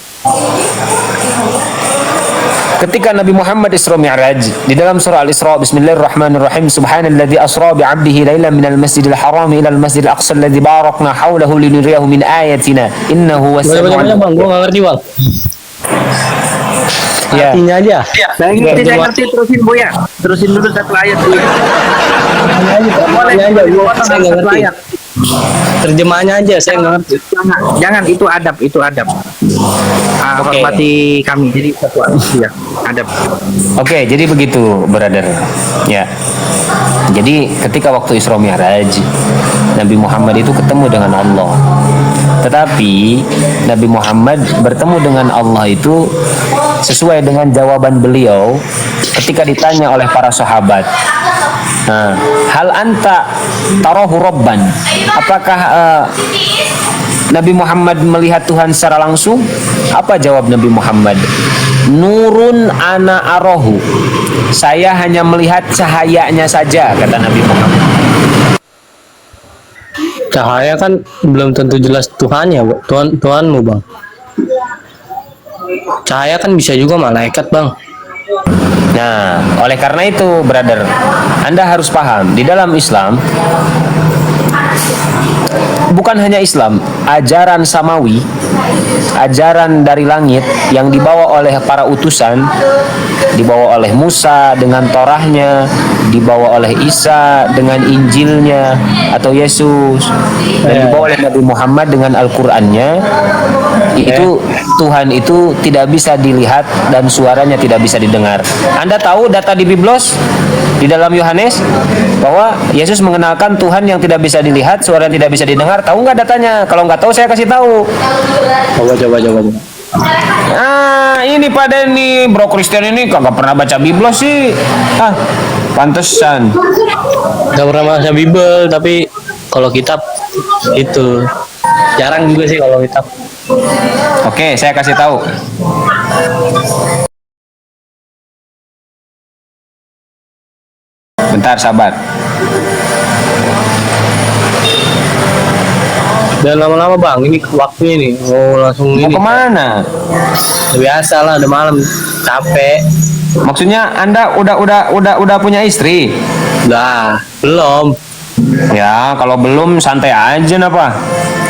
Ketika Nabi Muhammad Isra Mi'raj di dalam surah Al-Isra, Bismillahirrahmanirrahim, Subhanalladzi asra bi'abdihi lailan minal masjidil haram ila al-masjidil aqsa alladzi barakna haulahu linuriyahu min ayatina innahu was-sami'ul Bang, gua nggak ngerti bang. Ya. Artinya aja. Saya ngerti terusin Bu ya. Terusin dulu satu ayat dulu. Artinya aja, saya nggak ngerti. Terjemahannya aja, saya nggak ngerti. Jangan, itu adab. Hormati kami, jadi satu ya, adab. Oke, jadi begitu, brother. Ya. Jadi ketika waktu Isra Mi'raj, Nabi Muhammad itu ketemu dengan Allah. Tetapi Nabi Muhammad bertemu dengan Allah itu sesuai dengan jawaban beliau ketika ditanya oleh para sahabat. Nah, hal anta tarahu rabban? Apakah Nabi Muhammad melihat Tuhan secara langsung? Apa jawab Nabi Muhammad? Nurun ana arahu. Saya hanya melihat cahayanya saja, kata Nabi Muhammad. Cahaya kan belum tentu jelas Tuhannya, Tuhanmu bang. Cahaya kan bisa juga malaikat bang. Nah, oleh karena itu, brother, Anda harus paham di dalam Islam, bukan hanya Islam, ajaran samawi, ajaran dari langit yang dibawa oleh para utusan, dibawa oleh Musa dengan Torahnya, dibawa oleh Isa dengan Injilnya atau Yesus, dan dibawa oleh Nabi Muhammad dengan Al-Qur'annya. Itu Tuhan itu tidak bisa dilihat dan suaranya tidak bisa didengar. Anda tahu data di Biblos di dalam Yohanes bahwa Yesus mengenalkan Tuhan yang tidak bisa dilihat, suara yang tidak bisa didengar. Tahu nggak datanya? Kalau nggak tahu saya kasih tahu. Coba. Ah, ini pada nih bro Kristen ini kagak pernah baca Biblos sih. Ah, pantesan. Gak pernah baca Bible, tapi kalau kitab itu jarang juga sih kalau kitab. Oke, saya kasih tahu. Bentar, sabar. Dan lama-lama bang, ini waktunya nih mau langsung Mau ini. kemana? Biasa lah, udah malam, capek. Maksudnya Anda udah punya istri? Udah, belum. Ya, kalau belum santai aja napa.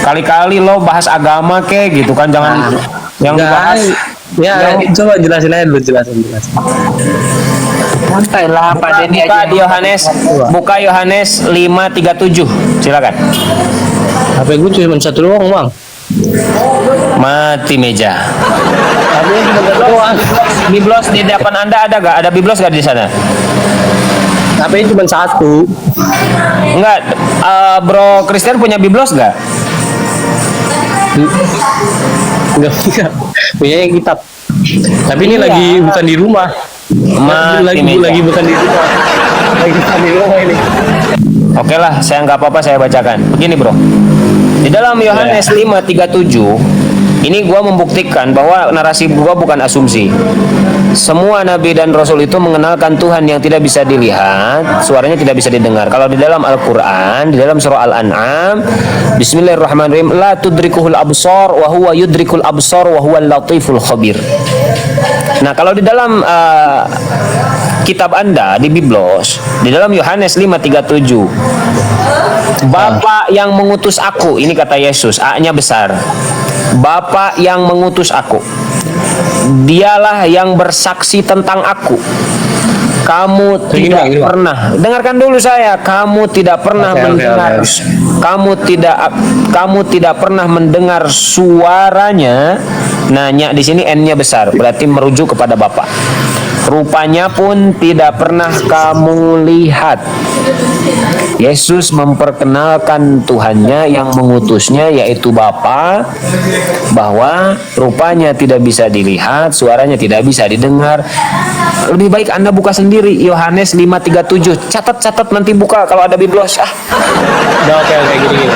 Kali-kali lo bahas agama kek gitu kan, jangan yang dibahas. Ya, coba jelasin aja dulu, jelasin. Santai lah Pak Denny Buka aja. di Yohanes, buka Yohanes 5:37. Silakan. HP gue cuma satu doang bang. Mati meja. HP cuma satu doang. Biblos di depan Anda ada gak? Ada Biblos gak di sana? HP cuma satu. Enggak, bro Kristen punya Biblos gak? Enggak. Punya kitab. Tapi ini lagi bukan di rumah. Lagi bukan di rumah. Lagi bukan di rumah ini. Oke lah, saya nggak apa-apa, saya bacakan. Begini bro, di dalam Yohanes 5:37 ini gua membuktikan bahwa narasi gua bukan asumsi. Semua nabi dan rasul itu mengenalkan Tuhan yang tidak bisa dilihat, suaranya tidak bisa didengar. Kalau di dalam Al-Quran, di dalam surah Al-An'am, Bismillahirrahmanirrahim, la tudrikuhul absar wa huwa yudrikul absar wa huwal latiful khabir. Nah, kalau di dalam kitab Anda di Biblos, di dalam Yohanes 5:37, Bapa yang mengutus aku, ini kata Yesus, A-nya besar. Bapa yang mengutus aku, dialah yang bersaksi tentang aku. Kamu tidak pernah, dengarkan dulu saya, kamu tidak pernah mendengar, kamu tidak pernah mendengar suaranya. Nanya di sini N-nya besar, berarti merujuk kepada Bapa. rupanya pun tidak pernah kamu lihat. Yesus memperkenalkan Tuhannya yang mengutusnya, yaitu Bapa, bahwa rupanya tidak bisa dilihat, suaranya tidak bisa didengar. Lebih baik Anda buka sendiri Yohanes 5:37. Catat nanti buka kalau ada biblos. Udah oke gini.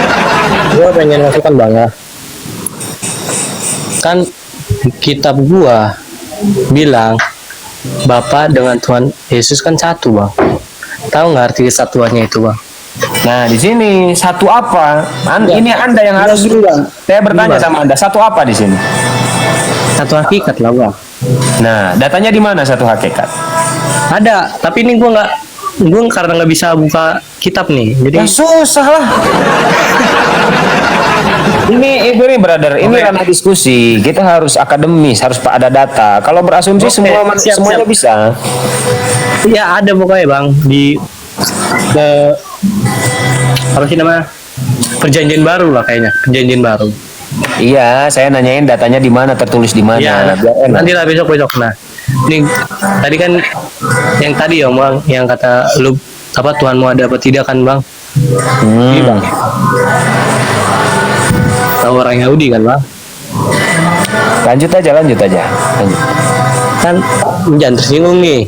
Gua pengen masukkan Bang ya. Kan kitab gua bilang Bapa dengan Tuhan Yesus kan satu, Bang. Tahu nggak arti kesatuannya itu, Bang? Nah, di sini satu apa? Ini Anda yang harus. Saya bertanya sama Anda, satu apa di sini? Satu hakikat lah, Bang. Nah, datanya di mana satu hakikat? Ada, tapi ini gue karena nggak bisa buka kitab nih, jadi susah lah. Ini brother, ini ranah diskusi. Kita harus akademis, harus ada data. Kalau berasumsi semuanya bisa. Ya ada pokoknya Bang di apa sih namanya, perjanjian baru lah kayaknya, perjanjian baru. Iya, saya nanyain datanya di mana, tertulis di mana. Ya, nanti lah besok. Nah, ini tadi kan yang tadi ya Bang, yang kata lu apa Tuhanmu ada apa tidak kan Bang? Iya Bang. Tahu orang Yahudi kan Bang? Lanjut aja. Kan jangan tersinggung nih.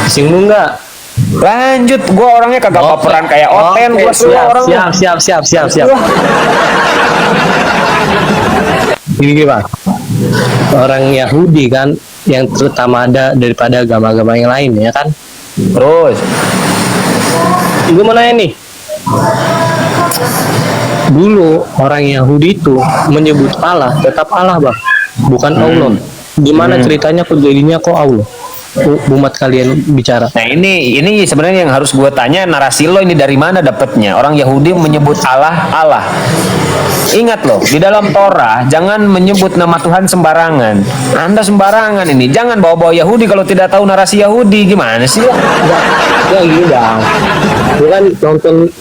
Tersinggung nggak? Lanjut, gue orangnya kagak baperan kayak Oten. Gue siap. Gini Bang, orang Yahudi kan yang terutama ada daripada agama-agama yang lain ya kan. Terus gue mau nanya nih, dulu orang Yahudi itu menyebut Allah tetap Allah Bang, bukan Allah. Gimana ceritanya kok jadinya kok Allah? Umat kalian bicara. Nah ini sebenarnya yang harus gue tanya, narasi lo ini dari mana dapetnya? Orang Yahudi menyebut Allah. Ingat loh, di dalam Torah jangan menyebut nama Tuhan sembarangan. Anda sembarangan ini, jangan bawa-bawa Yahudi kalau tidak tahu narasi Yahudi. Gimana sih? Ya gini Bang, gue kan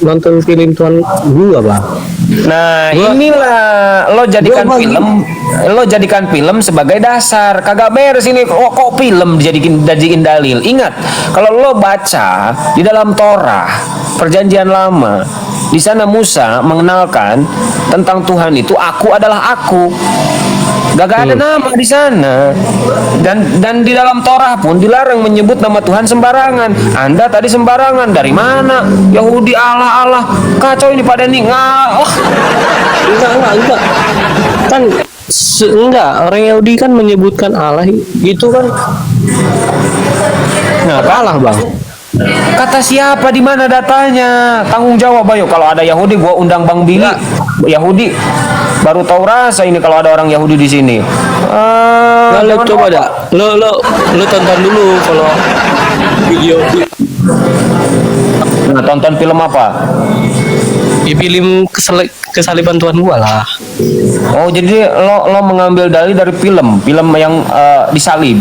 nonton film Tuhan gua Bang. Nah inilah lo jadikan film sebagai dasar. Kagak beres ini. Kok film dijadiin dalil? Ingat, kalau lo baca di dalam Torah Perjanjian Lama, di sana Musa mengenalkan tentang Tuhan itu, aku adalah aku. Gak ada nama di sana. Dan di dalam Torah pun dilarang menyebut nama Tuhan sembarangan. Anda tadi sembarangan. Dari mana? Yahudi Allah. Kacau ini pada nih. Enggak. Kan enggak, orang Yahudi kan menyebutkan Allah itu kan. Nah, Allah Bang. Kata siapa, di mana datanya? Tanggung jawab ayo. Kalau ada Yahudi gua undang Bang Billy. Yahudi baru tahu rasa ini kalau ada orang Yahudi di sini. Lo coba dah. Lo tonton dulu kalau video. Nah, tonton film apa? Ya, film kesaliban Tuhan gua lah. Oh, jadi lo mengambil dalil dari film yang disalib.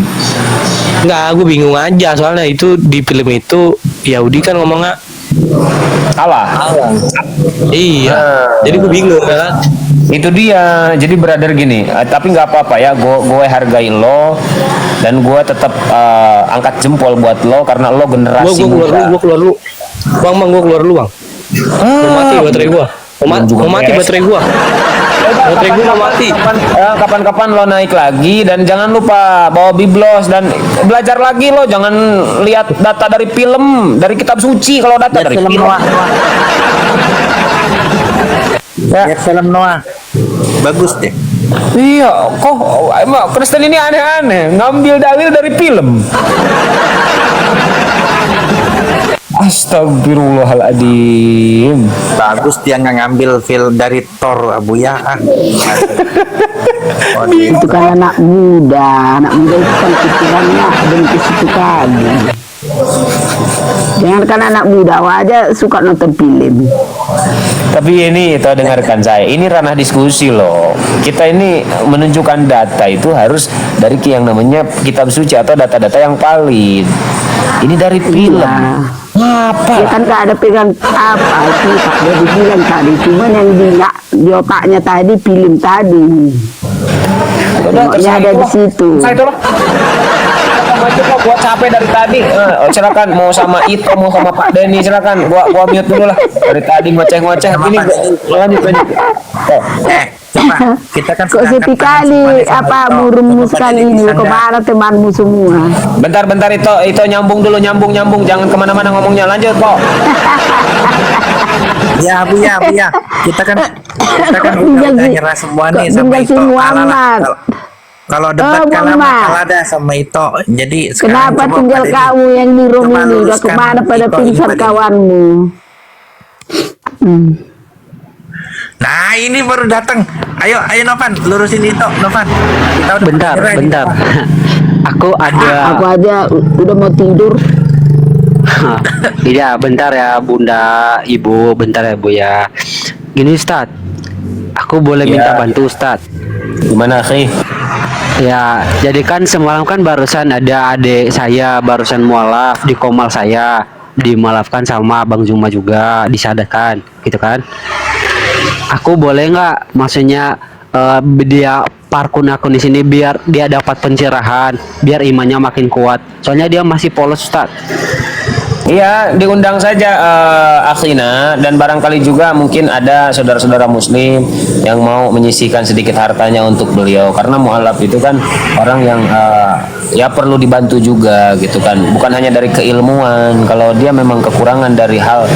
Enggak, gue bingung aja soalnya itu di film itu Yahudi kan ngomongnya Allah. Iya. Jadi gue bingung kan. Itu dia. Jadi brother gini, tapi nggak apa-apa ya. Gue hargai lo dan gue tetap angkat jempol buat lo karena lo generasi muda. Gue keluar lu. Bang, gue keluar lu Bang. Mau mati baterai gue. Mau mati baterai gue. Baterai gue mau mati. Kapan-kapan lo naik lagi dan jangan lupa bawa biblos dan belajar lagi lo. Jangan lihat data dari film, dari kitab suci. Kalau data dari film Noah. Lihat film Noah. Bagus deh. Iya, kok emang Kristen ini aneh-aneh, ngambil dalil dari film. Astagfirullahaladzim. Bagus dia nggak ngambil film dari Thor, Abu ya. Itu kan anak muda itu kan pikirannya bentuk itu tadi. Jangan kan anak muda aja suka nonton film. Tapi ini itu dengarkan saya, ini ranah diskusi loh. Kita ini menunjukkan data itu harus dari yang namanya kitab suci atau data-data yang valid. Ini dari film. Apa? Ya kan gak ada pegang apa itu Pak Dedi bilang tadi, cuman yang di otaknya tadi film tadi. Udah, ada di situ. maju kok, gua capek dari tadi. Silakan mau sama Ito, mau sama Pak Denny, silakan. Gua mute dulu lah. Dari tadi ngoceh-ngoceh gini lanjut. Coba kita kan kok sepi kali apa murung sekali ini kemana temanmu semua. Bentar itu nyambung dulu, nyambung jangan kemana-mana ngomongnya, lanjut kok. Ya Bu ya kita kan udah nyerah semua nih sama Ito. Kalau debat kalah dah sama Ito. Jadi kenapa tinggal kamu yang di room ini? Udah kemana pada pingsan kawanmu? Nah ini baru datang. Ayo Novan, lurusin itu Novan. Kita udah bentar. Aku aja udah mau tidur. Iya, bentar ya Bunda, Ibu, bentar ya Bu ya. Gini Ustad, aku boleh minta bantu Ustad. Gimana sih? Ya, jadi kan semalam kan barusan ada adik saya barusan mualaf di komal saya, dimalafkan sama Bang Zuma juga, disadarkan, gitu kan? Aku boleh nggak, maksudnya dia parkun akun di sini biar dia dapat pencerahan, biar imannya makin kuat. Soalnya dia masih polos Ustaz. Iya, diundang saja Akhina, dan barangkali juga mungkin ada saudara-saudara muslim yang mau menyisihkan sedikit hartanya untuk beliau, karena mualaf itu kan orang yang ya perlu dibantu juga gitu kan, bukan hanya dari keilmuan. Kalau dia memang kekurangan dari hal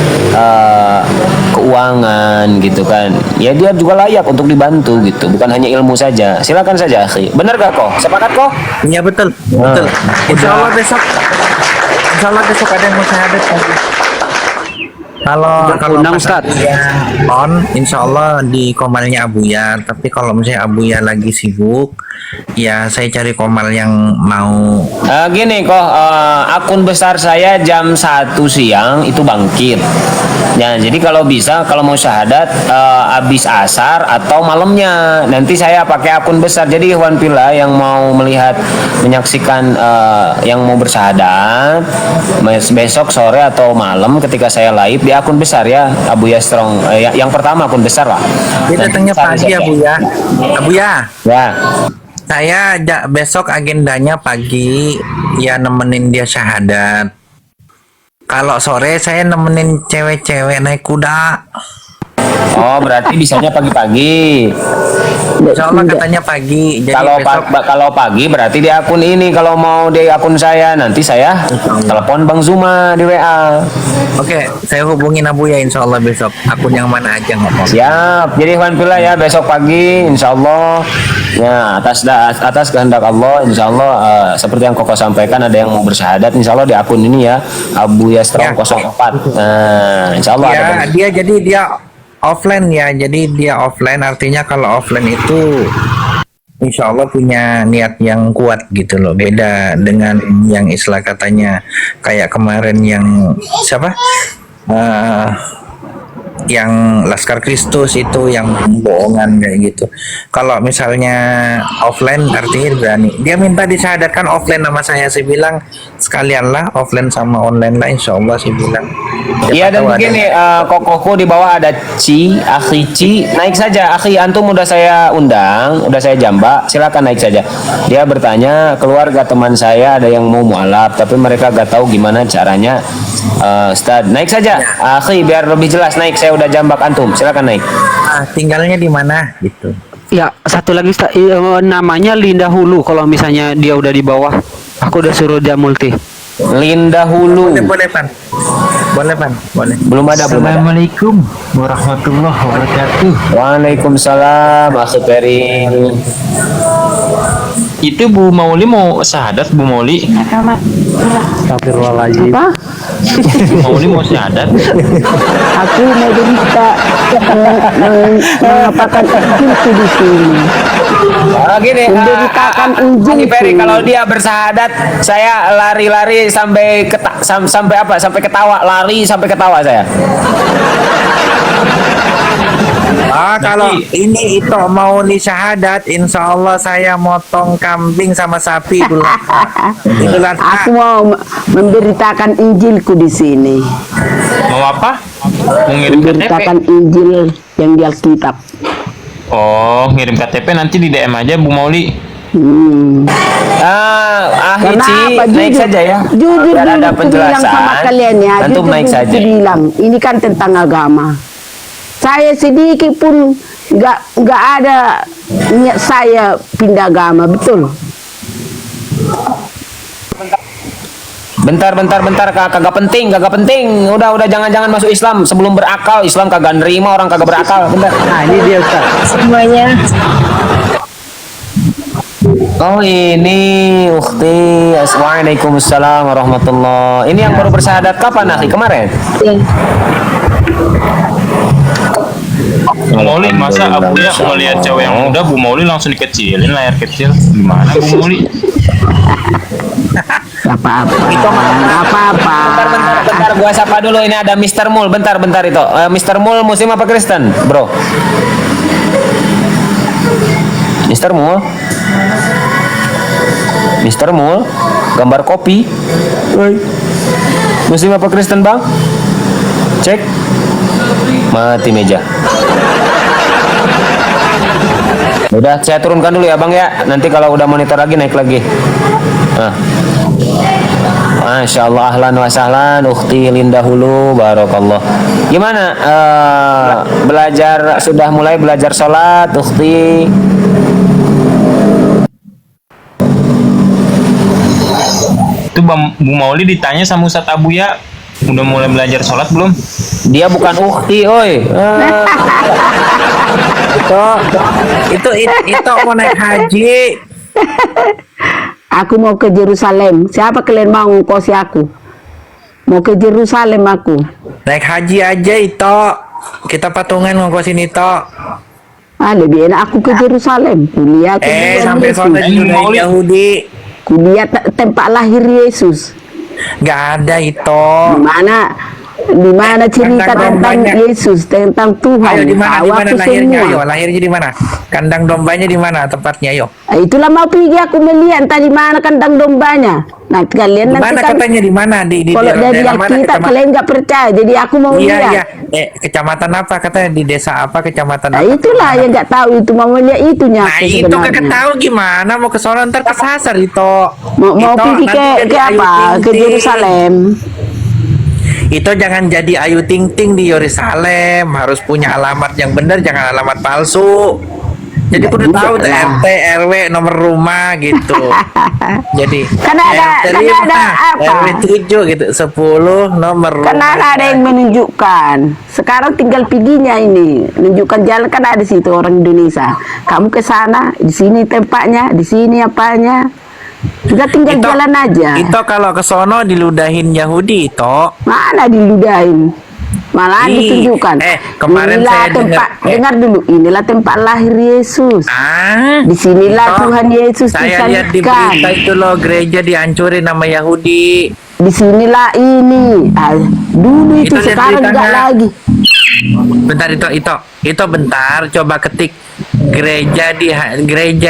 keuangan gitu kan, ya dia juga layak untuk dibantu gitu, bukan hanya ilmu saja. Silakan saja Akhi. Benar gak kok? Sepakat kok? Iya betul. Insya Allah besok ada yang mau syahadat lagi. Kalau Ustaz on, insya Allah di komalnya Abuya. Tapi kalau misalnya Abuya lagi sibuk, ya saya cari komal yang mau. Gini kok, akun besar saya jam 1 siang itu bangkit. Ya, jadi kalau bisa, kalau mau syahadat habis asar atau malamnya, nanti saya pakai akun besar. Jadi Ikhwan Fillah yang mau menyaksikan yang mau bersyahadat besok sore atau malam ketika saya live di akun besar ya, Abuya Strong. Yang pertama akun besar lah. Dia datangnya pagi Abuya. Ya. Saya besok agendanya pagi, ya nemenin dia syahadat. Kalau sore saya nemenin cewek-cewek naik kuda. Oh, berarti bisanya pagi-pagi. Insya Allah katanya pagi. Jadi kalau pagi berarti di akun ini. Kalau mau di akun saya, nanti saya telepon Bang Zuma di WA. Oke, saya hubungin Abuya insya Allah besok. Akun yang mana aja nggak apa-apa. Siap. Jadi Ikhwan Fillah ya, besok pagi insya Allah. Ya, atas kehendak Allah, insya Allah seperti yang Koko sampaikan, ada yang mau bersyahadat, insya Allah di akun ini ya, Abuya Strong 04. Nah, insya Allah ya, ada. Dia offline ya, jadi dia offline, artinya kalau offline itu insya Allah punya niat yang kuat gitu loh, beda dengan yang istilah katanya kayak kemarin yang siapa yang Laskar Kristus itu yang bohongan kayak gitu. Kalau misalnya offline artinya berani. Dia minta disyahadatkan offline sama saya bilang sekalianlah offline sama online lah insya Allah saya bilang. Iya, dan begini kokoku di bawah ada Akhi Ci, naik saja Akhi, antum udah saya undang, udah saya jambak, silakan naik saja. Dia bertanya, keluarga teman saya ada yang mau mualaf tapi mereka gak tahu gimana caranya. Ustaz, naik saja Akhi biar lebih jelas, naik, saya udah jambak antum, silakan naik. Tinggalnya di mana gitu. Ya, satu lagi Ustaz, namanya Linda Hulu. Kalau misalnya dia udah di bawah, aku udah suruh dia multi. Linda Hulu. Boleh Pan. Belum ada. Assalamualaikum warahmatullahi wabarakatuh. Waalaikumsalam, Akhi Peri. Itu Bu Mauli mau syahadat, Bu Mauli. Astagfirullahaladzim. Apa? Bu Mauli mau syahadat. Aku mau berita mengapakan Injilku di sini. Gini, Memberitakan Injilku. Peri, kalau dia bersyahadat, saya lari-lari sampai ketawa, lari sampai ketawa saya. Kalau ini itu mau nih syahadat, insya Allah saya motong kambing sama sapi dulu. Aku mau memberitakan Injilku di sini. Mau apa? Mengirim Memberitakan KTP. Injil yang di Alkitab. Oh, ngirim KTP nanti di DM aja Bu Mauli. Hici, naik saja ya. Jujur Biar ada dulu bilang sama penjelasan. kalian ya. Antum Jujur naik dulu saja. bilang ini kan tentang agama. Saya sedikit pun nggak ada niat saya pindah agama, betul. Bentar, kagak penting. Udah jangan masuk Islam sebelum berakal. Islam kagak nerima orang kagak berakal. Bentar. Nah, ini dia Ustaz. Semuanya. Oh ini ukhti. Waalaikumsalam warahmatullah. Ini yang baru bersyahadat kapan akhi? Kemarin? Bu Mauli, masa Abuya melihat cewek yang muda, Bu Mauli langsung dikecilin layar kecil? Gimana Bu Mauli? Apa-apa. Bentar, gua sapa dulu. Ini ada Mr. Mul. Bentar itu. Mr. Mul Muslim apa Kristen, bro? Mr. Mul, gambar kopi. Muslim apa Kristen bang? Cek. Mati meja. Udah, saya turunkan dulu ya bang ya. Nanti kalau udah monitor lagi naik lagi. Nah. Masya Allah, ahlan wa sahlan, ukhti Linda Hulu, barakallah. Gimana? Sudah mulai belajar sholat, ukhti? Itu Bu Mauli ditanya sama Ustadz Abuya, udah mulai belajar sholat belum? Dia bukan ukhti, oi. Itu mau naik haji. Aku mau ke Yerusalem. Siapa kalian mau ngkosi aku? Mau ke Yerusalem aku. Naik haji aja itu. Kita patungan ngongkosin itu. Lebih enak aku ke Yerusalem. Kulihat sampai sana juga Yahudi. Kulihat tempat lahir Yesus. Gak ada itu. Di mana cerita tentang Yesus, tentang Tuhan? Ayo di mana lahirnya? Semua. Ayo lahirnya di mana? Kandang dombanya di mana tempatnya? Ayo. Itulah mau pergi aku melihat tadi mana kandang dombanya. Nah kalian nanti kan katanya di mana? Di kalau dari daerah mana? kita kalian nggak percaya, jadi aku mau lihat. Iya. Kecamatan apa katanya? Di desa apa? Kecamatan apa? Itulah yang nggak tahu itu mau lihat itunya. Nah itu kagak tahu gimana mau ke sono ntar kesasar itu. Mau pergi ke apa? Ke Yerusalem. Itu jangan jadi Ayu Ting Ting di Yerusalem, harus punya alamat yang benar, jangan alamat palsu. Jadi kudu tahu RT, RW, nomor rumah gitu. Jadi RT 5, RW 7 gitu, 10 nomor rumah. Karena ada yang menunjukkan. Sekarang tinggal perginya ini, menunjukkan jalan kan ada situ orang Indonesia. Kamu ke sana, di sini tempatnya, di sini apanya. Sudah tinggal jalan aja. Itu kalau ke sono diludahin Yahudi itu. Mana diludahin? Malah ditunjukkan. Kemarin inilah saya dengar dulu. Inilah tempat lahir Yesus. Disinilah Tuhan Yesus saya lihat di berita itu loh, gereja dihancurin nama Yahudi. Disinilah ini. Dulu itu sekarang enggak lagi. Bentar itu bentar, coba ketik gereja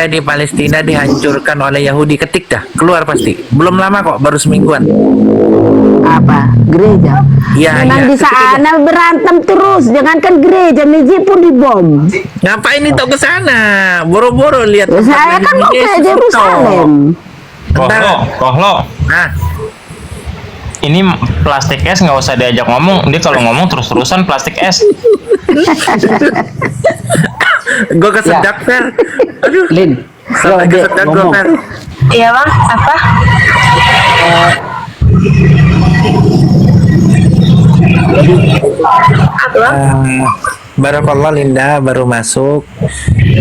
di Palestina dihancurkan oleh Yahudi, ketik dah keluar pasti. Belum lama kok, baru semingguan. Apa gereja? Memang di sana berantem terus, jangankan gereja, masjid pun dibom. Ngapain itu ke sana? Boro-boro lihat. Saya kan mau ke Yerusalem. Kohlo. Ini plastik es nggak usah diajak ngomong. Dia kalau ngomong terus-terusan plastik es. Gue kesedak, Fer. Aduh. Lin, sampai kesedak gue, Fer. Iya bang, apa? Barakallah Linda baru masuk,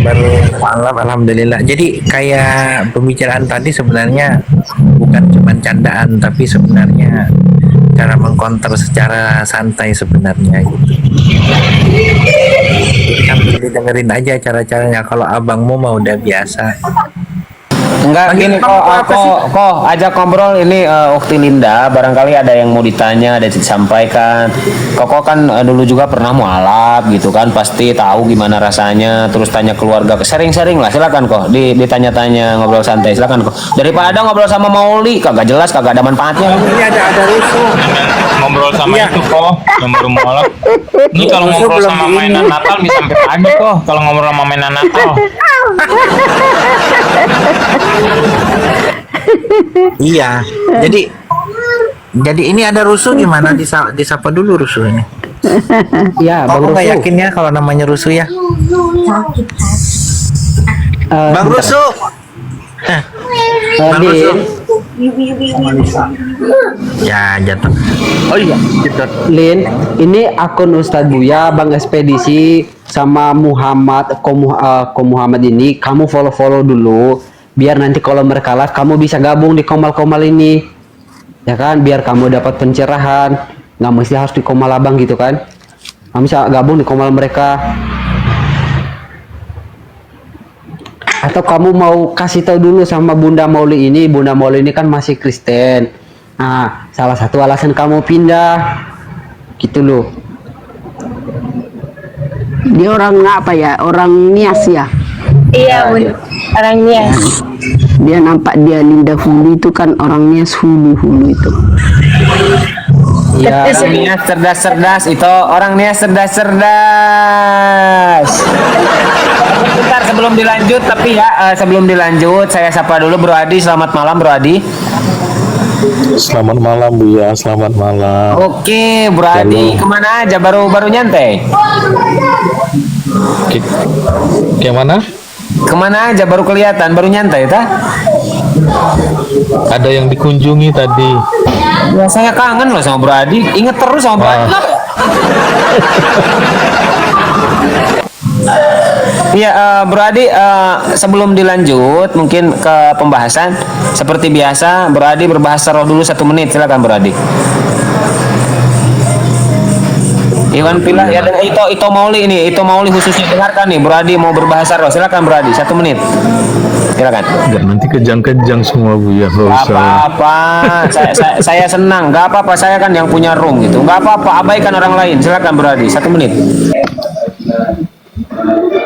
baru malam, alhamdulillah. Jadi kayak pembicaraan tadi sebenarnya bukan cuma candaan, tapi sebenarnya cara mengkonter secara santai sebenarnya gitu. Sambil didengerin aja cara-caranya. Kalau abangmu mau udah biasa. Enggak, gini kok ajak ngobrol ini Ukhti Linda, barangkali ada yang mau ditanya, ada yang disampaikan. Kok kan dulu juga pernah mualaf gitu kan, pasti tahu gimana rasanya, terus tanya keluarga, sering-sering lah, silakan kok ditanya-tanya, ngobrol santai, silakan kok. Daripada ngobrol sama Mauli kagak jelas, kagak ada manfaatnya. Ini ada rusuh. ngobrol sama itu kok yang baru mualaf. Ini kalau ngobrol sama mainan Natal bisa sampai pagi kok kalau ngobrol sama mainan Natal. Iya. Jadi ini ada rusuh gimana? Disapa dulu rusuh ini. Iya, Bang Bang nggak Rusuh. yakin ya kalau namanya rusuh ya? Bang Bentar. Rusuh. Bang Din, Rusuh. Ya jatuh. oh iya, Lin, ini akun Ustadz Buya, Bang Ekspedisi sama Muhammad, Ko Muhammad ini kamu follow dulu, biar nanti kalau mereka live kamu bisa gabung di komal-komal ini, ya kan? Biar kamu dapat pencerahan, nggak mesti harus di komal abang gitu kan? Kamu bisa gabung di komal mereka. Atau kamu mau kasih tahu dulu sama Bunda Mauli ini kan masih Kristen. Nah, salah satu alasan kamu pindah gitu loh. Dia orang apa ya? Orang Nias ya? Iya, Bun. Orang Nias. Dia nampak dia Linda Hulu itu kan orang Nias hulu itu. Iya. Orang Nias cerdas-cerdas itu orang Nias cerdas-cerdas. Bentar sebelum dilanjut tapi ya sebelum dilanjut saya sapa dulu Bro Adi. Selamat malam Bro Adi. Selamat malam Buya, selamat malam. Oke Bro Adi, kemana aja baru nyantai? Gimana? Kemana aja baru kelihatan, baru nyantai ta? Ada yang dikunjungi tadi. Ya saya kangen loh sama Bro Adi. Ingat terus sama Bro Adi. Iya, Bro Adi, sebelum dilanjut mungkin ke pembahasan, seperti biasa, Bro Adi berbahasa roh dulu 1 menit, silakan Bro Adi. Iwan Pilah ya, dan Ito Mauli ini, Ito Mauli khususnya dengarkan nih, Bro Adi mau berbahasa roh, silakan Bro Adi, 1 menit, silakan. Enggak, nanti kejang-kejang semua Buya, nggak Gak usah. apa-apa, saya senang, gak apa-apa, saya kan yang punya room gitu, gak apa-apa, abaikan orang lain, silakan Bro Adi, 1 menit.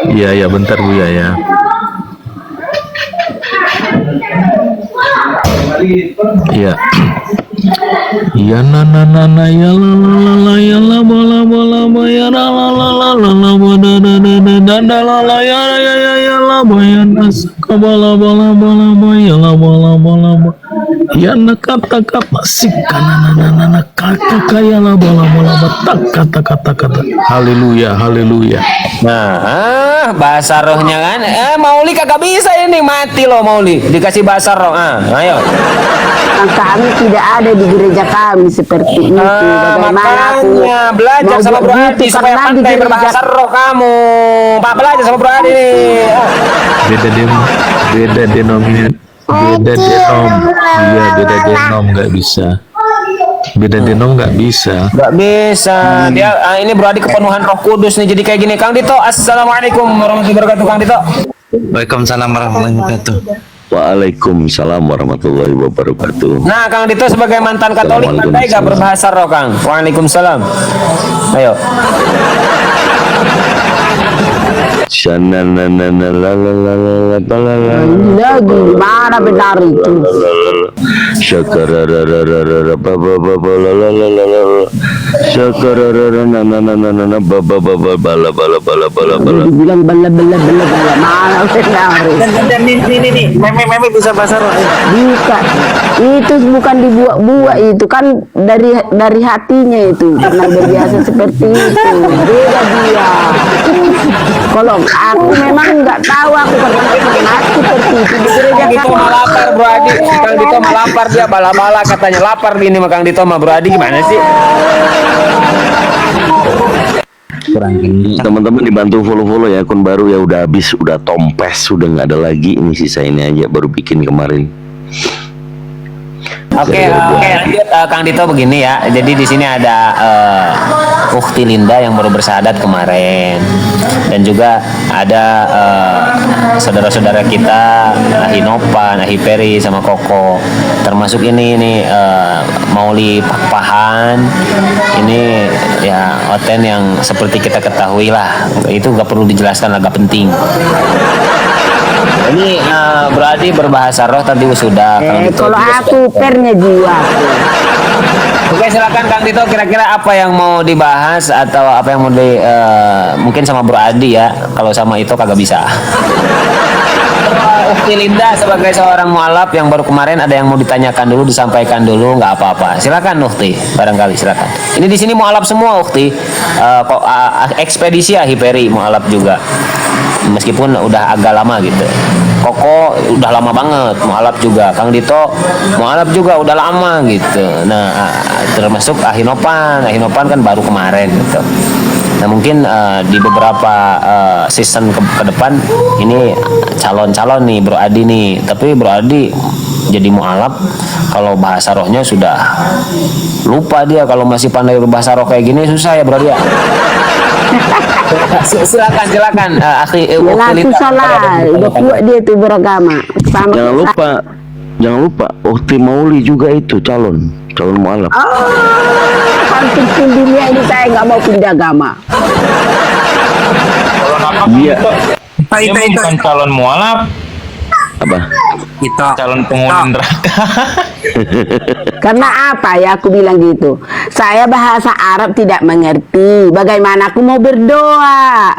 Iya, ya bentar Buya ya. Iya. Ya na na na na ya la la la la ya la ba la ba la ba ya la la la la la la ba da da da da da da la la ya ya ya ya la ba ya na ka ba la ba la ba la ba ya la ba la ba la ba ya na kata kata sik kana na na na kata kaya la ba tak kata kata kata. Haleluya, haleluya. Nah, bahasa rohnya kan, Mauli kagak bisa ini, mati loh Mauli, dikasih bahasa roh, ayo. Kami tidak ada di gereja kami seperti itu. Bagaimana aku Makanya belajar mau sama Bro buat Adi gitu supaya karena di pandai gereja- berbahasa roh kamu. Pak belajar sama Bro Adi nih. Beda denom, iya beda denom nggak bisa. Beda denom nggak bisa. Nggak bisa. Dia ini Bro Adi kepenuhan Roh Kudus nih, jadi kayak gini. Kang Dito, assalamualaikum warahmatullahi wabarakatuh. Kang Dito. Waalaikumsalam warahmatullahi wabarakatuh. Waalaikumsalam warahmatullahi wabarakatuh. Nah, Kang Dito sebagai mantan Katolik pandai gak berbahasa roh, Kang? Waalaikumsalam. Ayo. lagi mana benar itu. Dibilang bala mana benar. Dan ini meme bisa bahasa roh. Bukan, itu bukan dibuat-buat, itu kan dari hatinya itu, karena berbiasa seperti itu. Beda dia. Kalau aku memang nggak tahu, aku pernah seperti itu di gereja Kang Dito mah lapar Bro Adi. Kang Dito mah lapar, dia bala-bala katanya lapar ini mah Kang Dito mah. Bro Adi gimana sih? Teman-teman dibantu follow ya, akun baru ya udah habis, udah tompes, udah nggak ada lagi. Ini sisa ini aja baru bikin kemarin. Oke, lanjut Kang Dito begini ya. Jadi di sini ada Ukti Linda yang baru bersahadat kemarin, dan juga ada saudara-saudara kita Ahi Nopan, Ahi Peri sama Koko. Termasuk ini Mauli Pakpahan. Ini ya Oten yang seperti kita ketahui lah. Itu gak perlu dijelaskan, agak penting. Ini berarti berbahasa roh tadi sudah. kalau aku pernya jiwa. Oke, silakan Kang Dito, kira-kira apa yang mau dibahas atau apa yang mau mungkin sama Bro Adi ya, kalau sama itu kagak bisa. Ukti Linda sebagai seorang mualaf yang baru kemarin ada yang mau ditanyakan dulu, disampaikan dulu, nggak apa-apa. Silakan Ukti, barangkali silakan. Ini di sini mualaf semua Ukti, kok ekspedisi ya Hiperi mualaf juga, meskipun udah agak lama gitu. Koko udah lama banget mualaf juga, Kang Dito mualaf juga udah lama gitu. Nah termasuk Ahinopan kan baru kemarin gitu. Nah mungkin di beberapa season ke depan ini calon-calon nih Bro Adi nih. Tapi Bro Adi jadi mualaf kalau bahasa rohnya sudah lupa dia. Kalau masih pandai berbahasa roh kayak gini susah ya Bro Adi. Silakan akhi. Susah lah, udah kuat dia tuh beragama. Jangan lupa Ukti Mauli juga itu calon mualaf. Hampir dunia ini saya nggak mau pindah agama. Iya. Dia bukan calon mualaf. Apa? Kita calon penghuni neraka. Karena apa ya aku bilang gitu? Saya bahasa Arab tidak mengerti. Bagaimana aku mau berdoa?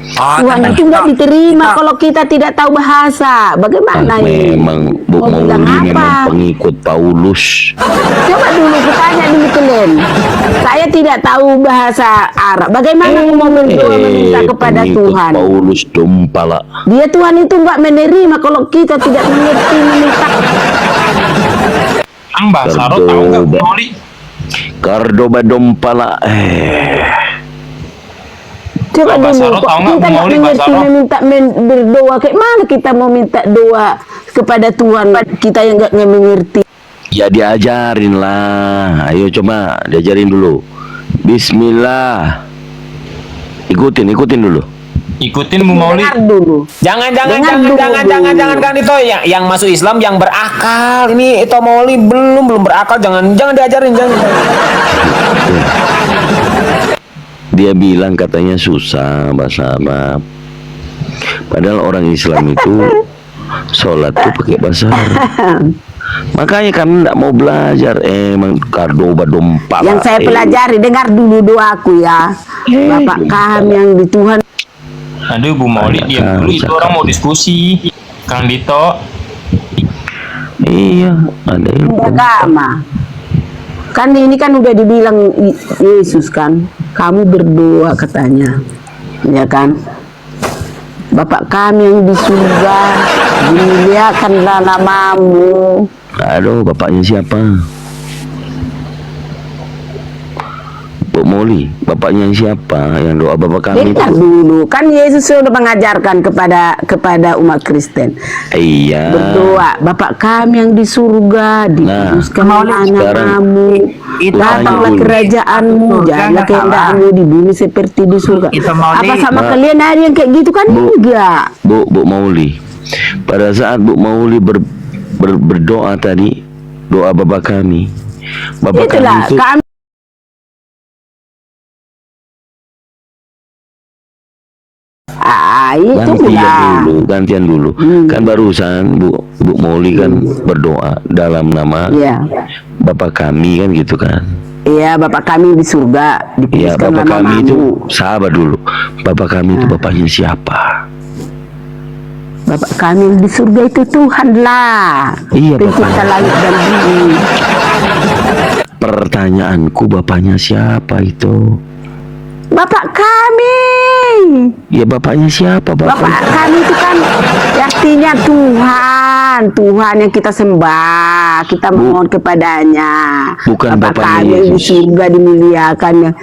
Tuhan itu nggak diterima kalau kita tidak tahu bahasa. Bagaimana ini? Memang Bu Mauli memang pengikut Paulus. Coba dulu tanya dulu kalian. Saya tidak tahu bahasa Arab. Bagaimana aku mau berdoa meminta kepada Tuhan? Paulus Dompala. Dia Tuhan itu nggak menerima kalau kita tidak mengerti meminta. Ang bahasa Arab tahu nggak Bu Mauli? Cordoba Dompala. Coba dulu, kok kita nggak mengerti meminta berdoa, kayak mana kita mau minta doa kepada Tuhan kita yang nggak mengerti? Ya diajarin lah, ayo coba diajarin dulu. Bismillah, ikutin dulu. Ikutin Bu Mauli. Jangan Kang Dito yang masuk Islam yang berakal. Ini itu Mauli belum berakal, jangan diajarin jangan. Dia bilang katanya susah bahasa Arab. Padahal orang Islam itu sholat tuh pakai bahasa Arab. Makanya kami tidak mau belajar. Emang Cordoba Dompala. Yang saya pelajari, dengar dulu doaku ya. Bapak kami yang di Tuhan. Aduh Bu Mauli diam dulu, itu orang mau diskusi. Kang Dito. Iya, ada yang agama. Kan ini kan udah dibilang Yesus kan, kamu berdoa katanya, ya kan? Bapak kami yang di surga, dimuliakanlah namamu. Aduh, bapaknya siapa? Bu Mauli, bapaknya siapa yang doa bapak kami? Dengar dulu, kan Yesus sudah mengajarkan kepada umat Kristen. Iya. Berdoa, Bapak kami yang di surga, dikuduskanlah namamu, datanglah kerajaanmu, jadilah kehendakmu di bumi seperti di surga. Apa sama kalian ada yang kayak gitu kan? Enggak. Bu Mauli, pada saat Bu Mauli berdoa tadi, doa bapak kami, bapak itulah, kami itu gantian dulu. Kan barusan Bu Mauli kan berdoa dalam nama Bapak kami kan gitu kan. Iya, Bapak kami di surga. Iya, Bapak kami itu sahabat dulu. Bapak kami itu bapaknya siapa? Bapak kami di surga itu Tuhan lah. Iya, pencipta langit dan bumi. Pertanyaanku, bapaknya siapa itu? Bapak kami. Ya bapaknya siapa? Bapak kami itu kan artinya Tuhan yang kita sembah, kita mohon kepadanya. Bukan Bapak kami di surga dimuliakan.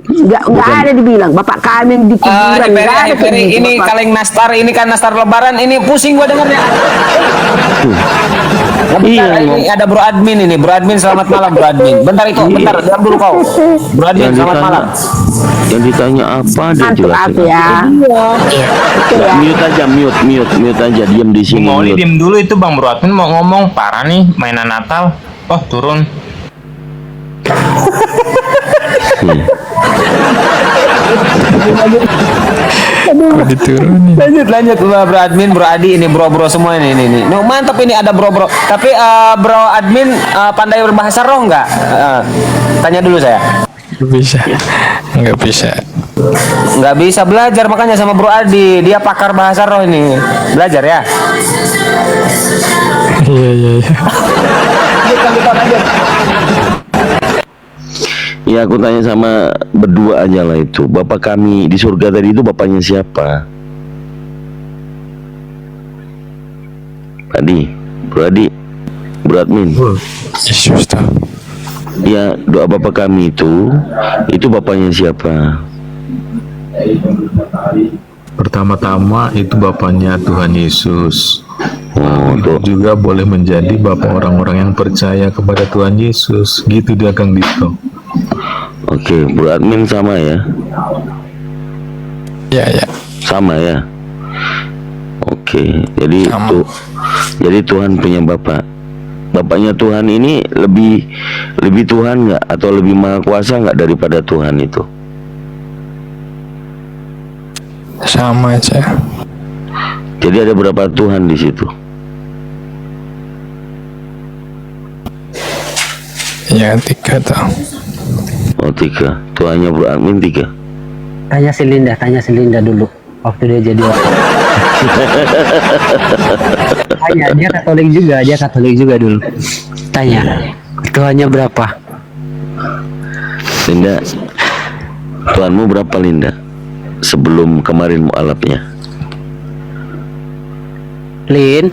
Enggak ada dibilang Bapak kami yang di kuburan. Ini kaleng nastar, ini kan nastar lebaran, ini pusing gua dengarnya. Bentar, ini ada Bro Admin ini. Bro Admin selamat malam Bro Admin. Bentar itu, bentar, diam dulu kau. Bro Admin selamat malam. Yang ditanya apa dia jelasin. Ya. Mute aja, diam di sini. Mau diam dulu itu Bang Bro Admin mau ngomong parah nih mainan Natal. Oh turun. Aduh, diturunin. Lanjut bro admin, bro Adi, ini bro semua ini. No, mantap ini ada bro. Tapi bro admin pandai berbahasa roh nggak? Tanya dulu saya. Nggak bisa belajar, makanya sama bro Adi, dia pakar bahasa roh ini. Belajar ya. Iya. Lanjut. Ya aku tanya sama berdua aja lah itu. Bapak kami di surga tadi itu bapaknya siapa? Bro admin. Ya, doa bapak kami itu bapaknya siapa? Pertama-tama itu bapaknya Tuhan Yesus. Juga boleh menjadi bapak orang-orang yang percaya kepada Tuhan Yesus. Gitu dia Kang Dito. Oke, bro admin sama ya? Ya. Sama ya? Oke, jadi Tuhan punya bapak. Bapaknya Tuhan ini lebih Tuhan nggak atau lebih maha kuasa nggak daripada Tuhan itu? Sama aja. Jadi ada berapa Tuhan di situ? Ya 3 tuh. Oh 3. Tuhannya bro admin 3. Tanya si Linda dulu waktu dia jadi orang. Tanya, dia Katolik juga dulu. Tanya, Tuhannya berapa? Linda, Tuhanmu berapa Linda? Sebelum kemarin mualafnya. Lin.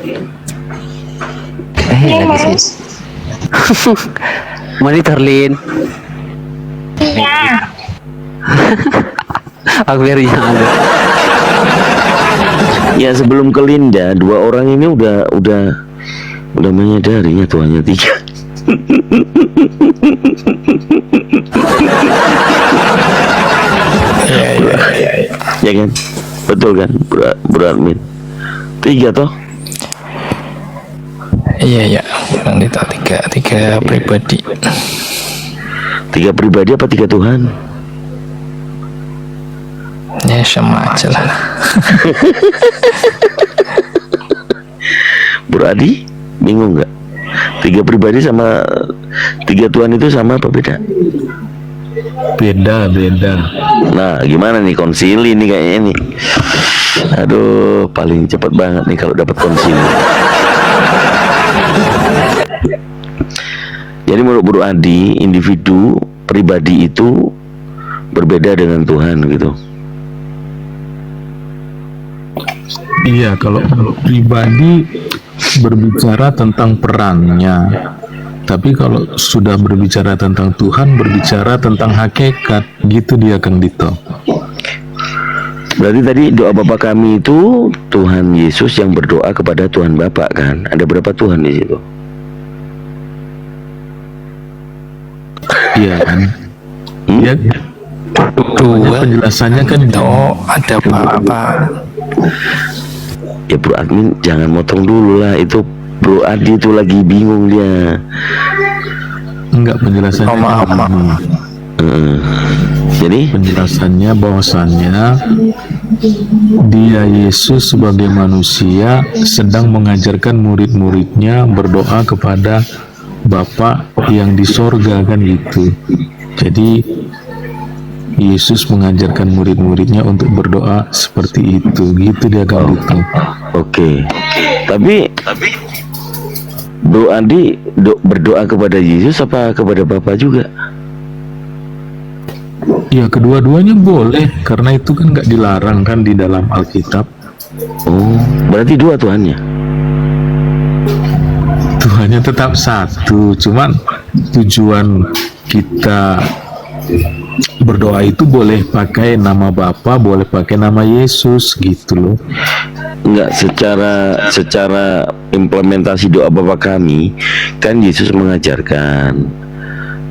Lagi sih. Monitor Lin. Iya. Akhirnya ada. Ya sebelum ke Linda, dua orang ini udah menyadarinya Tuhannya 3. Ya kan? Betul kan, bro admin? 3 toh? Iya. Nanti tak 3 pribadi. 3 pribadi apa 3 Tuhan? Ya sama aja lah. Bro Adi, bingung nggak? 3 pribadi sama 3 Tuhan itu sama apa beda? Beda. Nah, gimana nih konsili nih kayaknya nih? Aduh, paling cepat banget nih kalau dapat konsili. Jadi menurut Bro Adi, individu pribadi itu berbeda dengan Tuhan gitu. Iya, kalau pribadi berbicara tentang perannya, tapi kalau sudah berbicara tentang Tuhan, berbicara tentang hakikat, gitu dia Kang Dito. Berarti tadi doa Bapa kami itu Tuhan Yesus yang berdoa kepada Tuhan Bapa kan? Ada berapa Tuhan di situ? Iya kan? Iya. Penjelasannya kan ada apa? Ya Bro Admin jangan motong dulu lah, itu Bro Adi itu lagi bingung dia. Enggak, penjelasannya maaf. Jadi penjelasannya bahwasannya dia Yesus sebagai manusia sedang mengajarkan murid-muridnya berdoa kepada Bapa yang di sorga kan gitu. Jadi Yesus mengajarkan murid-muridnya untuk berdoa seperti itu, gitu dia kan gitu. Oke. Tapi Bro Adi berdoa kepada Yesus apa kepada Bapa juga? Ya kedua-duanya boleh, karena itu kan nggak dilarang kan di dalam Alkitab. Oh, berarti 2 Tuhannya? Tuhannya tetap satu, cuman tujuan kita berdoa itu boleh pakai nama Bapa, boleh pakai nama Yesus gitu loh. Enggak, secara implementasi doa Bapa kami kan Yesus mengajarkan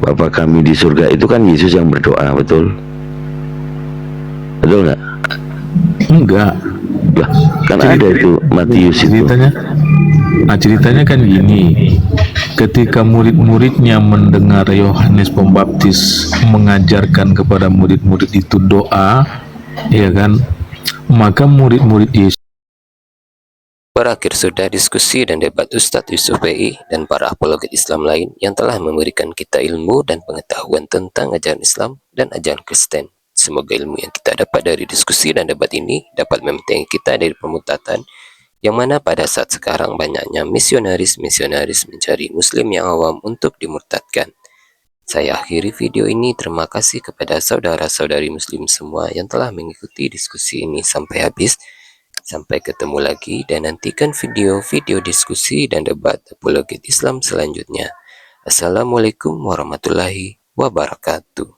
Bapa kami di surga, itu kan Yesus yang berdoa, betul? Betul nggak? Enggak lah, kan ada itu Matius itu. Ceritanya kan gini, ketika murid-muridnya mendengar Yohanes Pembaptis mengajarkan kepada murid-murid itu doa, ya kan, Maka murid-murid Yesus Berakhir sudah diskusi dan debat Ustadz Yusuf PI dan para apologet Islam lain yang telah memberikan kita ilmu dan pengetahuan tentang ajaran Islam dan ajaran Kristen. Semoga ilmu yang kita dapat dari diskusi dan debat ini dapat membentengi kita dari pemutatan yang mana pada saat sekarang banyaknya misionaris-misionaris mencari muslim yang awam untuk dimurtadkan. Saya akhiri video ini. Terima kasih kepada saudara-saudari muslim semua yang telah mengikuti diskusi ini sampai habis. Sampai ketemu lagi dan nantikan video-video diskusi dan debat apologet Islam selanjutnya. Assalamualaikum warahmatullahi wabarakatuh.